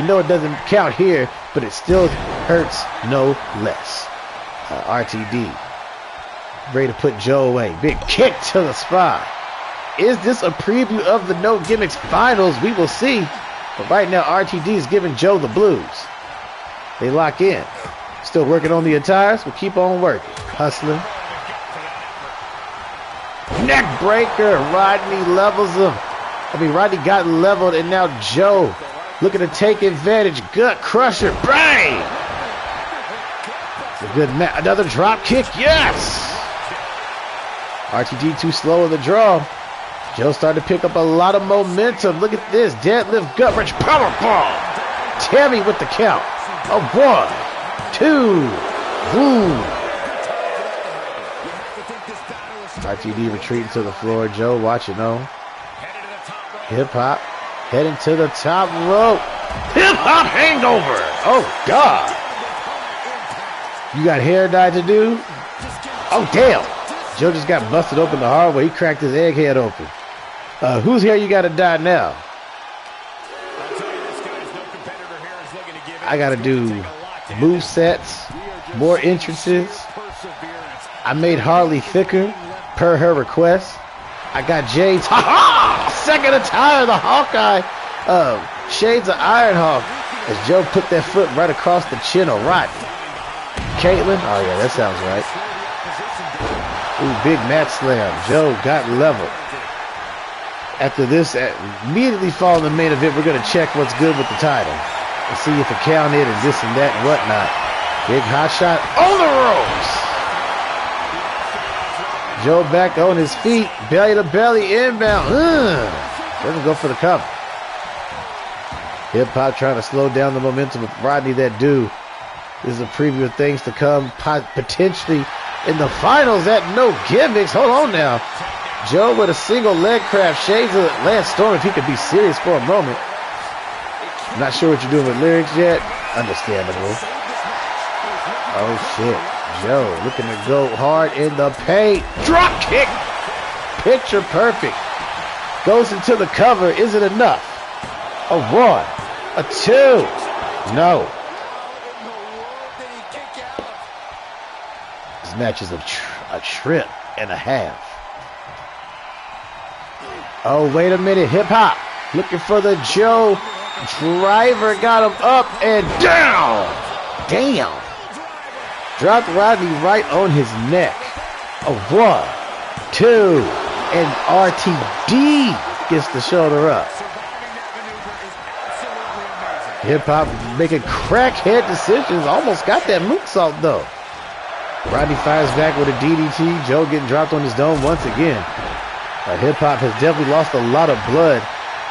know it doesn't count here, but it still hurts no less. RTD. Ready to put Joe away. Big kick to the spine. Is this a preview of the No Gimmicks finals? We will see. But right now, RTD is giving Joe the blues. They lock in. Still working on the attires. We'll keep on working. Hustling. Neck breaker. Rodney levels him. Rodney got leveled, and now Joe looking to take advantage. Gut crusher. Bang! It's a good match. Another drop kick. Yes! RTD too slow in the draw. Joe started to pick up a lot of momentum. Look at this. Deadlift gut wrench powerbomb. Tammy with the count. A 1, 2. Boom. RTD retreating to the floor. Joe watching on. Hip hop. Heading to the top rope. Hip hop hangover. Oh, God. You got hair dye to do? Oh, damn. Joe just got busted open the hard way. He cracked his egghead open. Whose hair you got to dye now? I got to do move sets, more entrances. I made Harley thicker per her request. I got Jade's second attire, the Hawkeye. Shades of Ironhawk. As Joe put that foot right across the chin of Rodney. Caitlin. Oh, yeah, that sounds right. Ooh, big mat slam. Joe got leveled. After this, immediately following the main event, we're going to check what's good with the title and see if it counted and this and that and whatnot. Big hot shot on the ropes. Joe back on his feet, belly to belly inbound. Doesn't go for the cover. Hip hop trying to slow down the momentum of Rodney. That dude. This is a preview of things to come, potentially in the finals at No Gimmicks. Hold on now. Joe with a single leg crab. Shades of Lance Storm if he could be serious for a moment. I'm not sure what you're doing with lyrics yet. Understandable. Oh, shit. Joe looking to go hard in the paint. Drop kick. Picture perfect. Goes into the cover. Is it enough? A 1. A 2. No. This match is a trip and a half. Oh, wait a minute. Hip hop. Looking for the Joe driver. Got him up and down. Damn. Dropped Rodney right on his neck. A 1, 2. And RTD gets the shoulder up. Hip hop making crackhead decisions. Almost got that moonsault though. Rodney fires back with a DDT. Joe getting dropped on his dome once again. Hip hop has definitely lost a lot of blood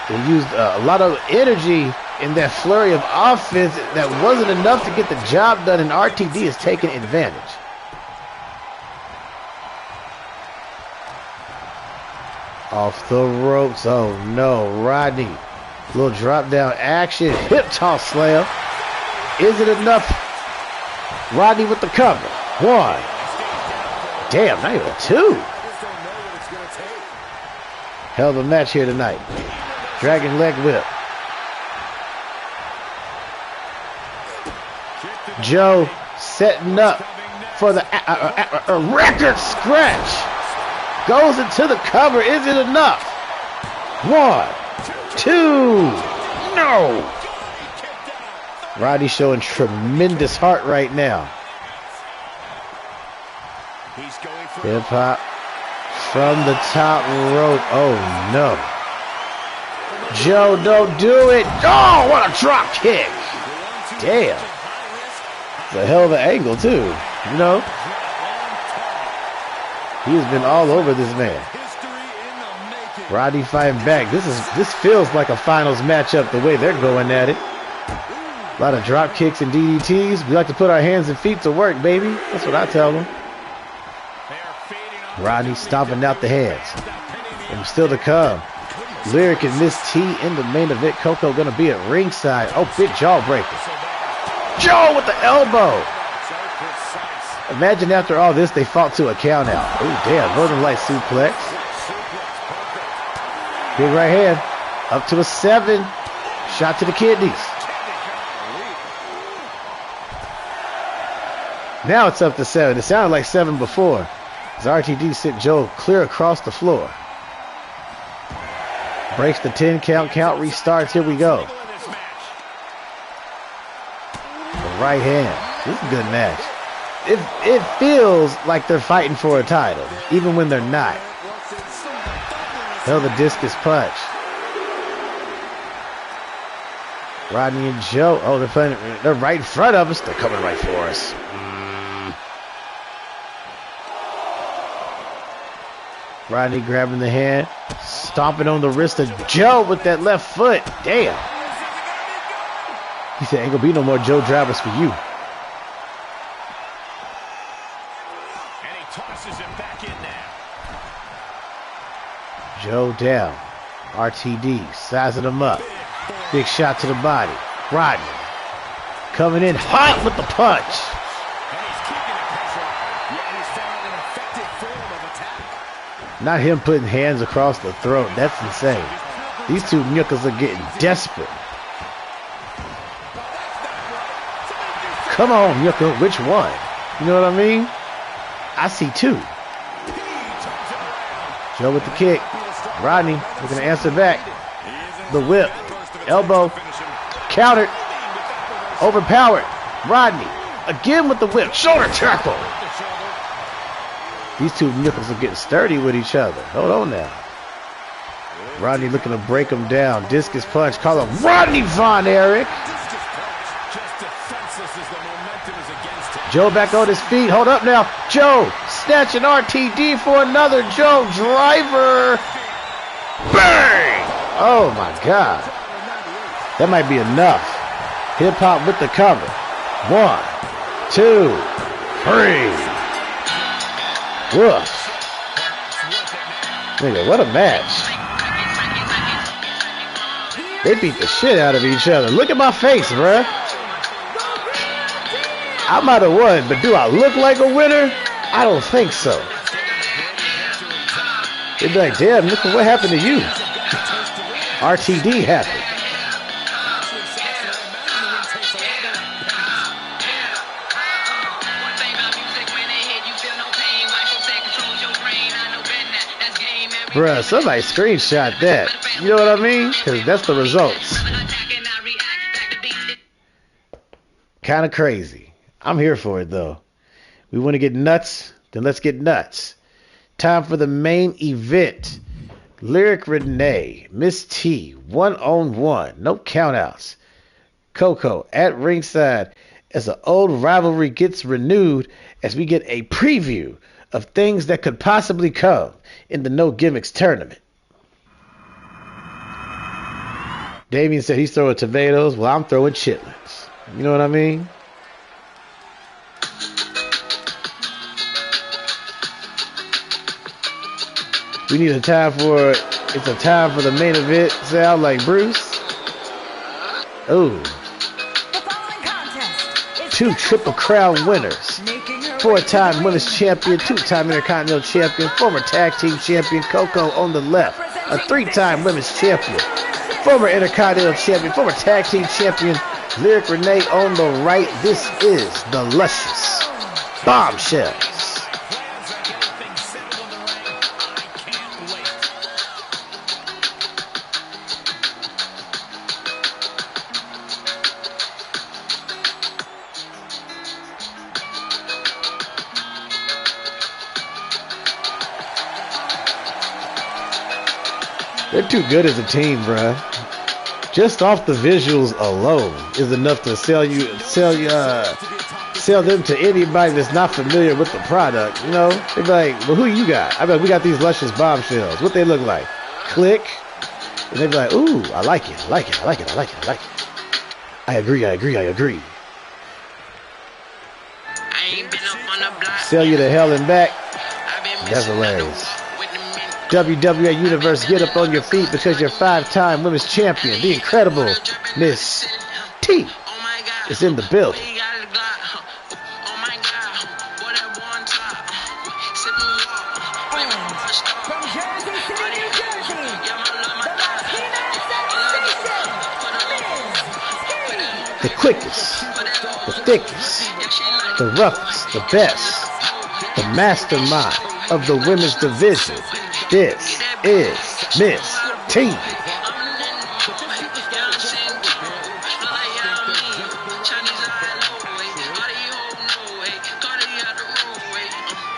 and used a lot of energy in that flurry of offense that wasn't enough to get the job done, and RTD is taking advantage. Off the ropes. Oh no, Rodney. Little drop down action. Hip toss slam. Is it enough? Rodney with the cover. 1. Damn, not even 2. Hell of a match here tonight. Dragon leg whip. Joe setting up for the record scratch. Goes into the cover. Is it enough? 1, 2. No. Roddy showing tremendous heart right now. Hip hop from the top rope. Oh no. Joe, don't do it. Oh, what a drop kick. Damn. It's a hell of an angle, too. You know? He has been all over this man. Rodney fighting back. This feels like a finals matchup the way they're going at it. A lot of drop kicks and DDTs. We like to put our hands and feet to work, baby. That's what I tell them. Rodney stomping out the hands. And still to come. Lyric and Miss T in the main event. Coco gonna be at ringside. Oh, big jawbreaker. Joe with the elbow. Imagine after all this they fought to a count out. Oh damn, Northern Light suplex. Big right hand. Up to a 7. Shot to the kidneys. Now it's up to 7. It sounded like 7 before. As RTD sent Joe clear across the floor. Breaks the 10 count, restarts. Here we go. The right hand. This is a good match. It feels like they're fighting for a title, even when they're not. Hell, the discus punch. Rodney and Joe. Oh, they're right in front of us. They're coming right for us. Rodney grabbing the hand, stomping on the wrist of Joe with that left foot. Damn. He said, ain't gonna be no more Joe drivers for you. And he tosses him back in now. Joe down. RTD sizing him up. Big shot to the body. Rodney coming in hot with the punch. Not him putting hands across the throat. That's insane. These two niggas are getting desperate. Come on, Yucca. Which one? You know what I mean? I see 2. Joe with the kick. Rodney looking to answer back. The whip. Elbow. Countered. Overpowered. Rodney again with the whip. Shoulder tackle. These two nipples are getting sturdy with each other. Hold on now. Rodney looking to break him down. Discus punch. Call him Rodney Von Erich. Joe back on his feet. Hold up now. Joe snatching RTD for another Joe driver. Bang! Oh my God. That might be enough. Hip hop with the cover. 1, 2, 3. Woof. Nigga, what a match. They beat the shit out of each other. Look at my face, bruh. I might have won, but do I look like a winner? I don't think so. They'd be like, damn, look what happened to you. RTD happened. Bruh, somebody screenshot that. You know what I mean? Because that's the results. Kind of crazy. I'm here for it, though. We want to get nuts? Then let's get nuts. Time for the main event. Lyric Renee, Miss T, 1-on-1. No countouts. Coco at ringside as an old rivalry gets renewed as we get a preview of things that could possibly come in the No Gimmicks tournament. Damien said he's throwing tomatoes. Well, I'm throwing chitlins. You know what I mean? We need it's a time for the main event. Sound like Bruce. Oh. 2 Triple Crown winners. 4-time women's champion, 2-time Intercontinental champion, former tag team champion Coco on the left. A 3-time women's champion, former Intercontinental champion, former tag team champion Lyric Renee on the right. This is the Luscious Bombshells. They're too good as a team, bruh. Just off the visuals alone is enough to sell sell them to anybody that's not familiar with the product. You know, they be like, well, who you got? I mean, we got these luscious bombshells. What they look like? Click. And they be like, ooh, I like it. I like it. I like it. I like it. I like it. I agree. I agree. I agree. Sell you to hell and back. That's hilarious. WWA Universe, get up on your feet because you're 5-time women's champion. The incredible Miss T is in the building. From Jersey City, New Jersey, The quickest, the thickest, the roughest, the best, the mastermind of the women's division. This is Miss T.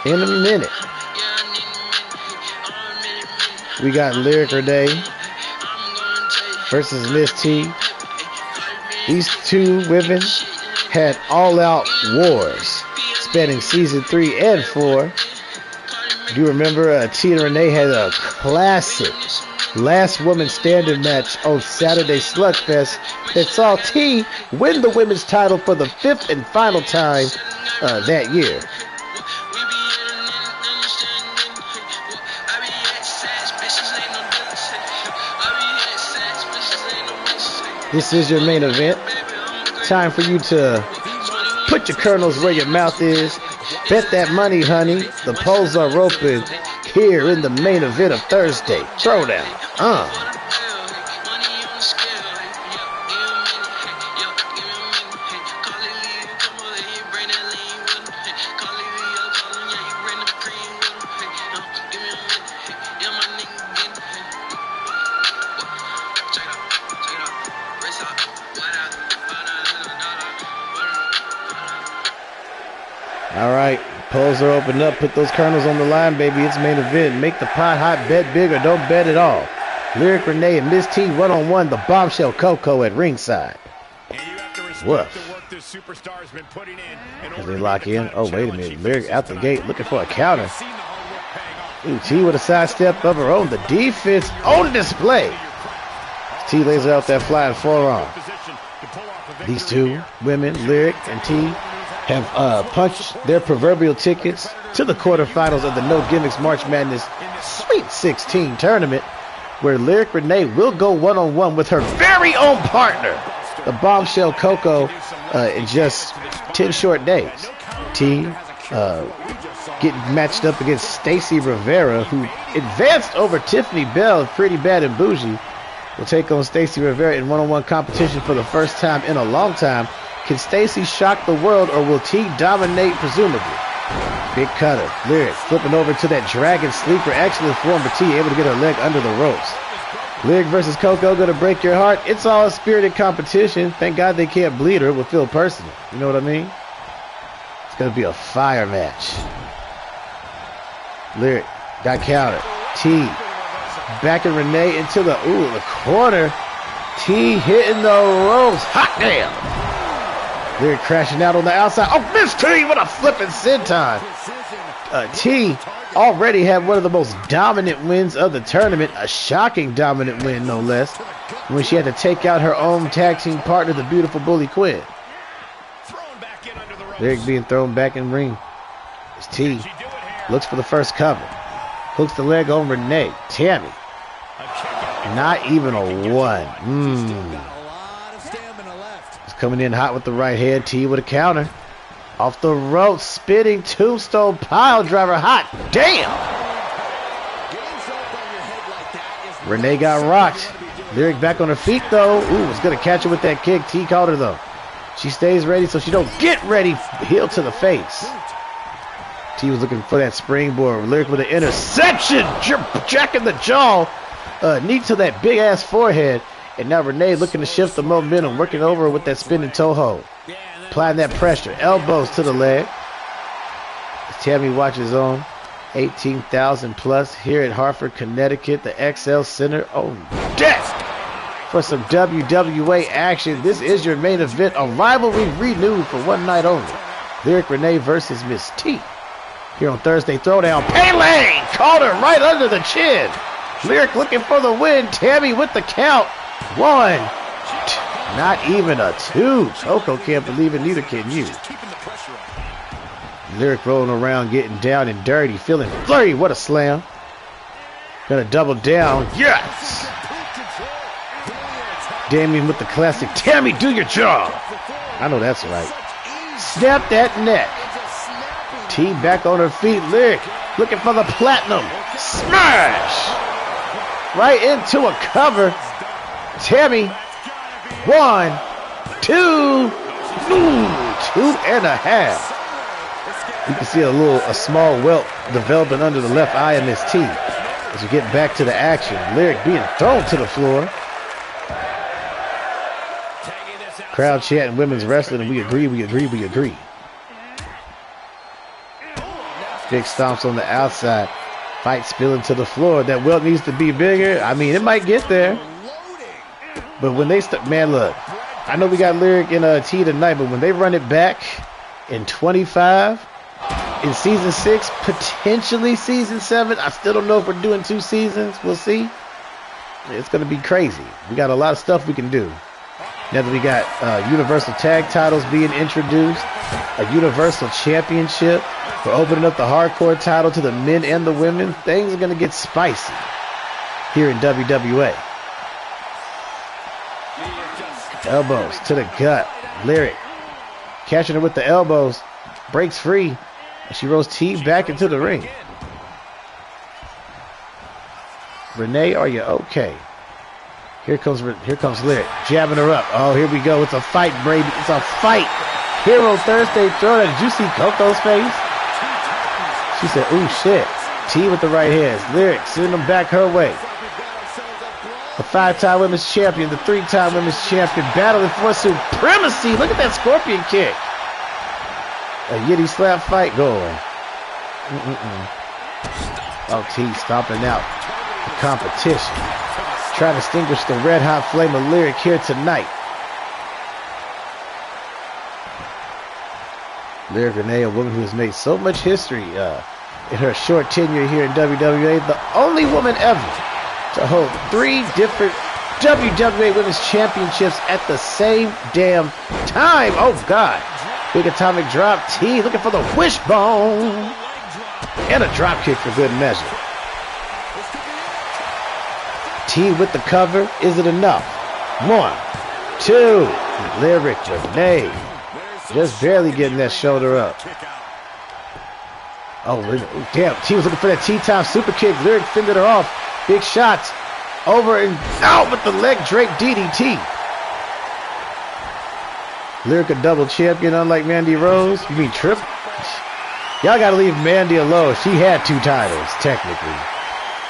In a minute, we got Lyric Renee versus Miss T. These two women had all-out wars spanning season 3 and 4. Do you remember T and Renee had a classic last woman standing match on Saturday Slugfest that saw T win the women's title for the 5th and final time that year. This is your main event. Time for you to put your kernels where your mouth is. Bet that money, honey. The polls are open here in the main event of Thursday. Throwdown. All right, polls are opened up. Put those kernels on the line, baby. It's main event. Make the pot hot, bet big, or don't bet at all. Lyric Renee and Miss T one-on-one. The bombshell Coco at ringside. Woof. As they lock in. Oh, wait a minute. Lyric out the gate looking for a counter. Ooh, T with a sidestep of her own. The defense on display. T lays out that flying forearm. These two women, Lyric and T, have punched their proverbial tickets to the quarterfinals of the No Gimmicks March Madness Sweet 16 tournament, where Lyric Renee will go one-on-one with her very own partner, the bombshell Coco, in just 10 short days. T getting matched up against Stacy Rivera, who advanced over Tiffany Bell of Pretty Bad and Bougie, will take on Stacy Rivera in one-on-one competition for the first time in a long time. Can Stacy shock the world, or will T dominate, presumably? Big cutter. Lyric flipping over to that dragon sleeper. Excellent form, but T able to get her leg under the ropes. Lyric versus Coco gonna break your heart. It's all a spirited competition. Thank God they can't bleed her. It will feel personal. You know what I mean? It's gonna be a fire match. Lyric got countered. T backing Renee into the corner. T hitting the ropes. Hot damn! Lyric crashing out on the outside. Oh, Miss T with a flipping senton. T already had one of the most dominant wins of the tournament. A shocking dominant win, no less, when she had to take out her own tag team partner, the beautiful Bully Quinn. Lyric being thrown back in ring. As T looks for the first cover. Hooks the leg on Renee. Tammy. Not even a one. Coming in hot with the right hand. T with a counter. Off the rope. Spinning tombstone pile driver. Hot damn. Renee got rocked. Lyric back on her feet though. Ooh, was going to catch her with that kick. T caught her though. She stays ready so she don't get ready. Heel to the face. T was looking for that springboard. Lyric with an interception. Jack in the jaw. Knee to that big ass forehead. And now Renee looking to shift the momentum, working over with that spinning toe hold. Applying that pressure. Elbows to the leg. As Tammy watches on. 18,000 plus here at Hartford, Connecticut, the XL Center. Oh, death! For some WWA action, this is your main event. A rivalry renewed for one night only. Lyric Renee versus Miss T. Here on Thursday Throwdown. Pele caught her right under the chin. Lyric looking for the win. Tammy with the count. 1, 2, not even a 2. Coco can't believe it, neither can you. Lyric rolling around, getting down and dirty, feeling flurry. What a slam. Gonna double down. Yes! Damien with the classic. Tammy, do your job. I know that's right. Snap that neck. T back on her feet. Lyric looking for the platinum. Smash! Right into a cover. Tammy. 1, 2. 2.5. You can see a small welt developing under the left eye of Miss T. As we get back to the action, Lyric being thrown to the floor. Crowd chanting women's wrestling, and we agree. Big stomps on the outside. Fight spilling to the floor. That welt needs to be bigger. I mean, it might get there. But when they start, man, look. I know we got Lyric and T tonight, but when they run it back in 25, in season 6, potentially season 7, I still don't know if we're doing 2 seasons. We'll see. It's going to be crazy. We got a lot of stuff we can do. Now that we got Universal Tag titles being introduced, a Universal Championship, we're opening up the Hardcore title to the men and the women. Things are going to get spicy here in WWA. Elbows to the gut. Lyric catching her with the elbows. Breaks free. And she rolls T back into the ring. Renee, are you okay? Here comes Lyric, jabbing her up. Oh, here we go. It's a fight, baby. It's a fight. Here on Thursday Throwdown. Did you see Coco's face? She said, ooh, shit. T with the right hands. Lyric sending them back her way. The 5-time women's champion, the 3-time women's champion, battling for supremacy. Look at that scorpion kick. A Yiddy slap fight going. Oh, T stomping out the competition. Trying to extinguish the red-hot flame of Lyric here tonight. Lyric Renee, a woman who has made so much history in her short tenure here in WWA, the only woman ever to hold 3 different WWA Women's Championships at the same damn time. Oh, God. Big atomic drop. T looking for the wishbone. And a drop kick for good measure. T with the cover. Is it enough? 1, 2. Lyric Renee. Just barely getting that shoulder up. Oh, damn. T was looking for that T-time super kick. Lyric fended her off. Big shots. Over and out with the leg drape DDT. Lyric a double champion unlike Mandy Rose. You mean Trip? Y'all got to leave Mandy alone. She had 2 titles, technically.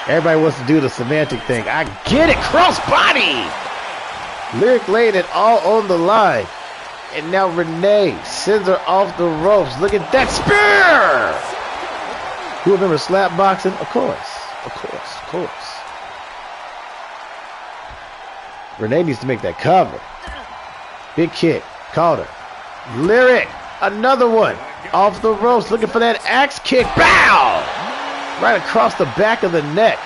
Everybody wants to do the semantic thing. I get it. Cross body. Lyric laid it all on the line. And now Renee sends her off the ropes. Look at that spear. You remember slap boxing? Of course. Renee needs to make that cover. Big kick. Caught her. Lyric. Another one. Off the ropes. Looking for that axe kick. Bow! Right across the back of the neck.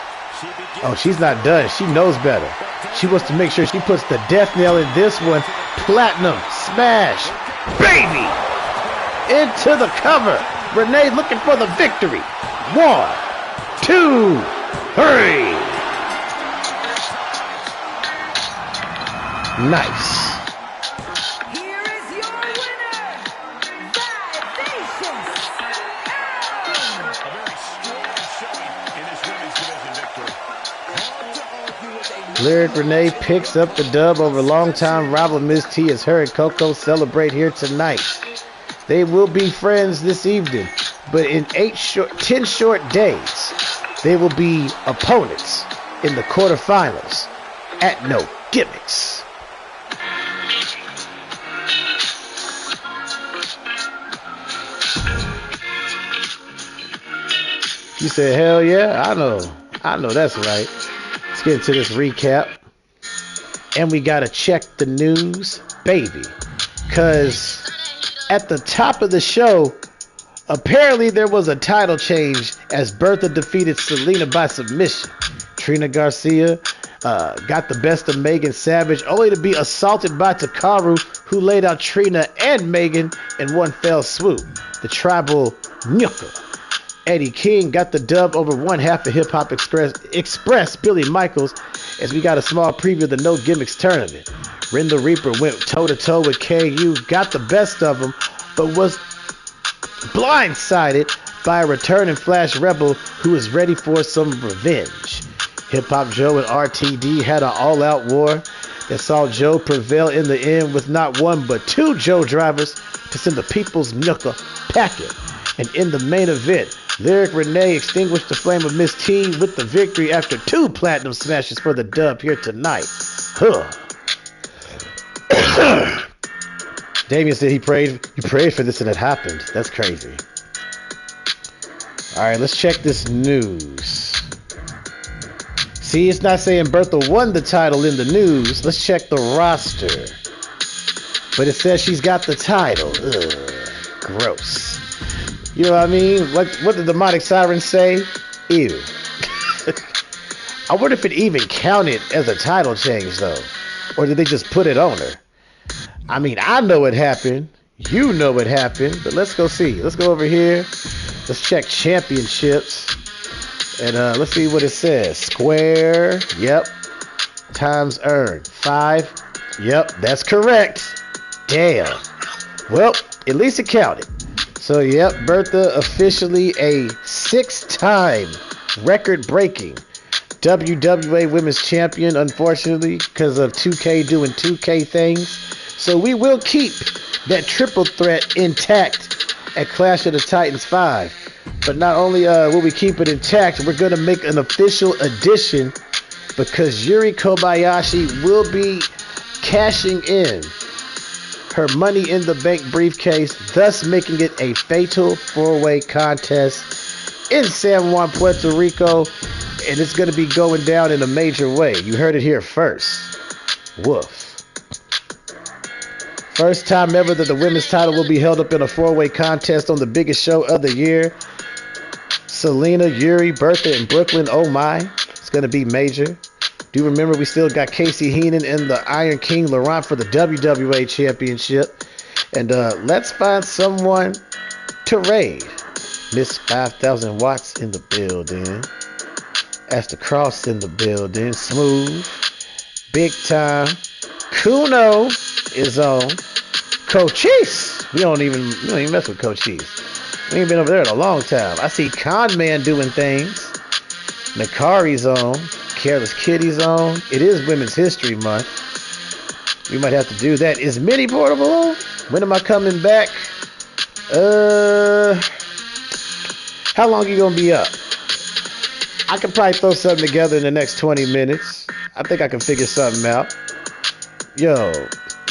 Oh, she's not done. She knows better. She wants to make sure she puts the death nail in this one. Platinum. Smash. Baby! Into the cover. Renee looking for the victory. 1, 2, 3. Nice. Here is your winner, Vivacious. A very strong showing in this women's division victory. Hard to argue with a Lyric Renee picks up the dub over longtime rival Ms. T as her and Coco celebrate here tonight. They will be friends this evening, but in 10 short days, they will be opponents in the quarterfinals at No Gimmicks. You said, hell yeah, I know that's right. Let's get into this recap. And we gotta check the news, baby. Cause at the top of the show, apparently there was a title change as Bertha defeated Celena by submission. Trina Garcia got the best of Megan Savage, only to be assaulted by Takaru, who laid out Trina and Megan in one fell swoop. The tribal Nyuka Eddie King got the dub over one half of Hip Hop Express Billy Michaels, as we got a small preview of the No Gimmicks tournament. Rin Da Reaper went toe-to-toe with Keyu, got the best of him, but was blindsided by a returning Flash Rebel who is ready for some revenge. Hip Hop Joe and RTD had an all-out war that saw Joe prevail in the end with not one but two Joe drivers to send the People's Knuckle packing. And in the main event, Lyric Renee extinguished the flame of Miss T with the victory after 2 platinum smashes for the dub here tonight. Damien said you prayed for this and it happened. That's crazy. Alright, let's check this news. See, it's not saying Bertha won the title in the news. Let's check the roster. But it says she's got the title. Ugh, gross. You know what I mean? What did the demonic siren say? Ew. I wonder if it even counted as a title change, though. Or did they just put it on her? I mean, I know it happened. You know it happened. But let's go see. Let's go over here. Let's check championships. And let's see what it says. Square. Yep. Times earned. 5. Yep, that's correct. Damn. Well, at least it counted. So, yep, Bertha officially a 6-time record-breaking WWA Women's Champion, unfortunately, because of 2K doing 2K things. So we will keep that triple threat intact at Clash of the Titans 5. But not only will we keep it intact, we're going to make an official addition because Yuri Kobayashi will be cashing in her Money in the Bank briefcase, thus making it a fatal 4-way contest in San Juan, Puerto Rico, and it's going to be going down in a major way. You heard it here first. Woof. First time ever that the women's title will be held up in a 4-way contest on the biggest show of the year. Celena, Yuri, Bertha, and Brooklyn, oh my, it's going to be major. Do remember we still got Casey Heenan and the Iron King Laurent for the WWA Championship. And let's find someone to raid. Miss 5,000 watts in the building. Astro Cross in the building. Smooth. Big time. Kuno is on. Cochise. We don't even mess with Cochise. We ain't been over there in a long time. I see Con Man doing things. Nakari's on. Careless Kitty's on. It is Women's History Month. We might have to do that. Is Mini Portable on? When am I coming back? How long you gonna be up? I can probably throw something together in the next 20 minutes. I think I can figure something out. Yo,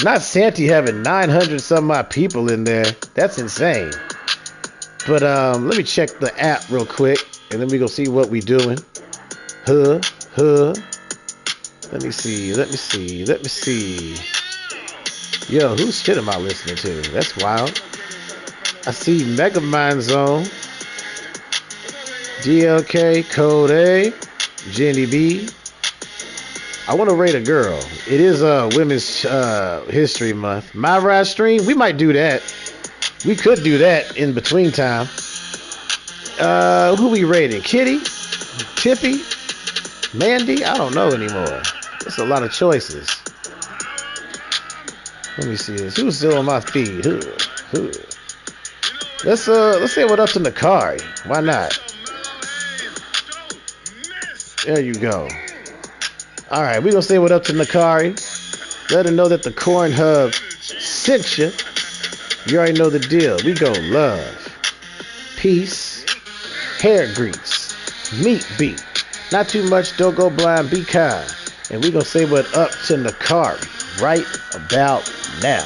not Santy having 900 some odd people in there. That's insane. But let me check the app real quick, and then we gonna see what we doing. Let me see. Yo, whose shit am I listening to? That's wild. I see Megamind Zone, DLK, Code A, Jenny B. I want to rate a girl. It is Women's History Month. My Ride stream, we might do that. We could do that in between time. Who we rating? Kitty? Tiffy? Mandy? I don't know anymore. There's a lot of choices. Let me see this. Who's still on my feed? Who? Let's say what up to Nakari. Why not? There you go. Alright, we're gonna say what up to Nakari. Let her know that the Corn Hub sent you. You already know the deal. We go love, peace, hair grease, meat beat. Not too much, don't go blind, be kind. And we gonna say what up to Nakari right about now.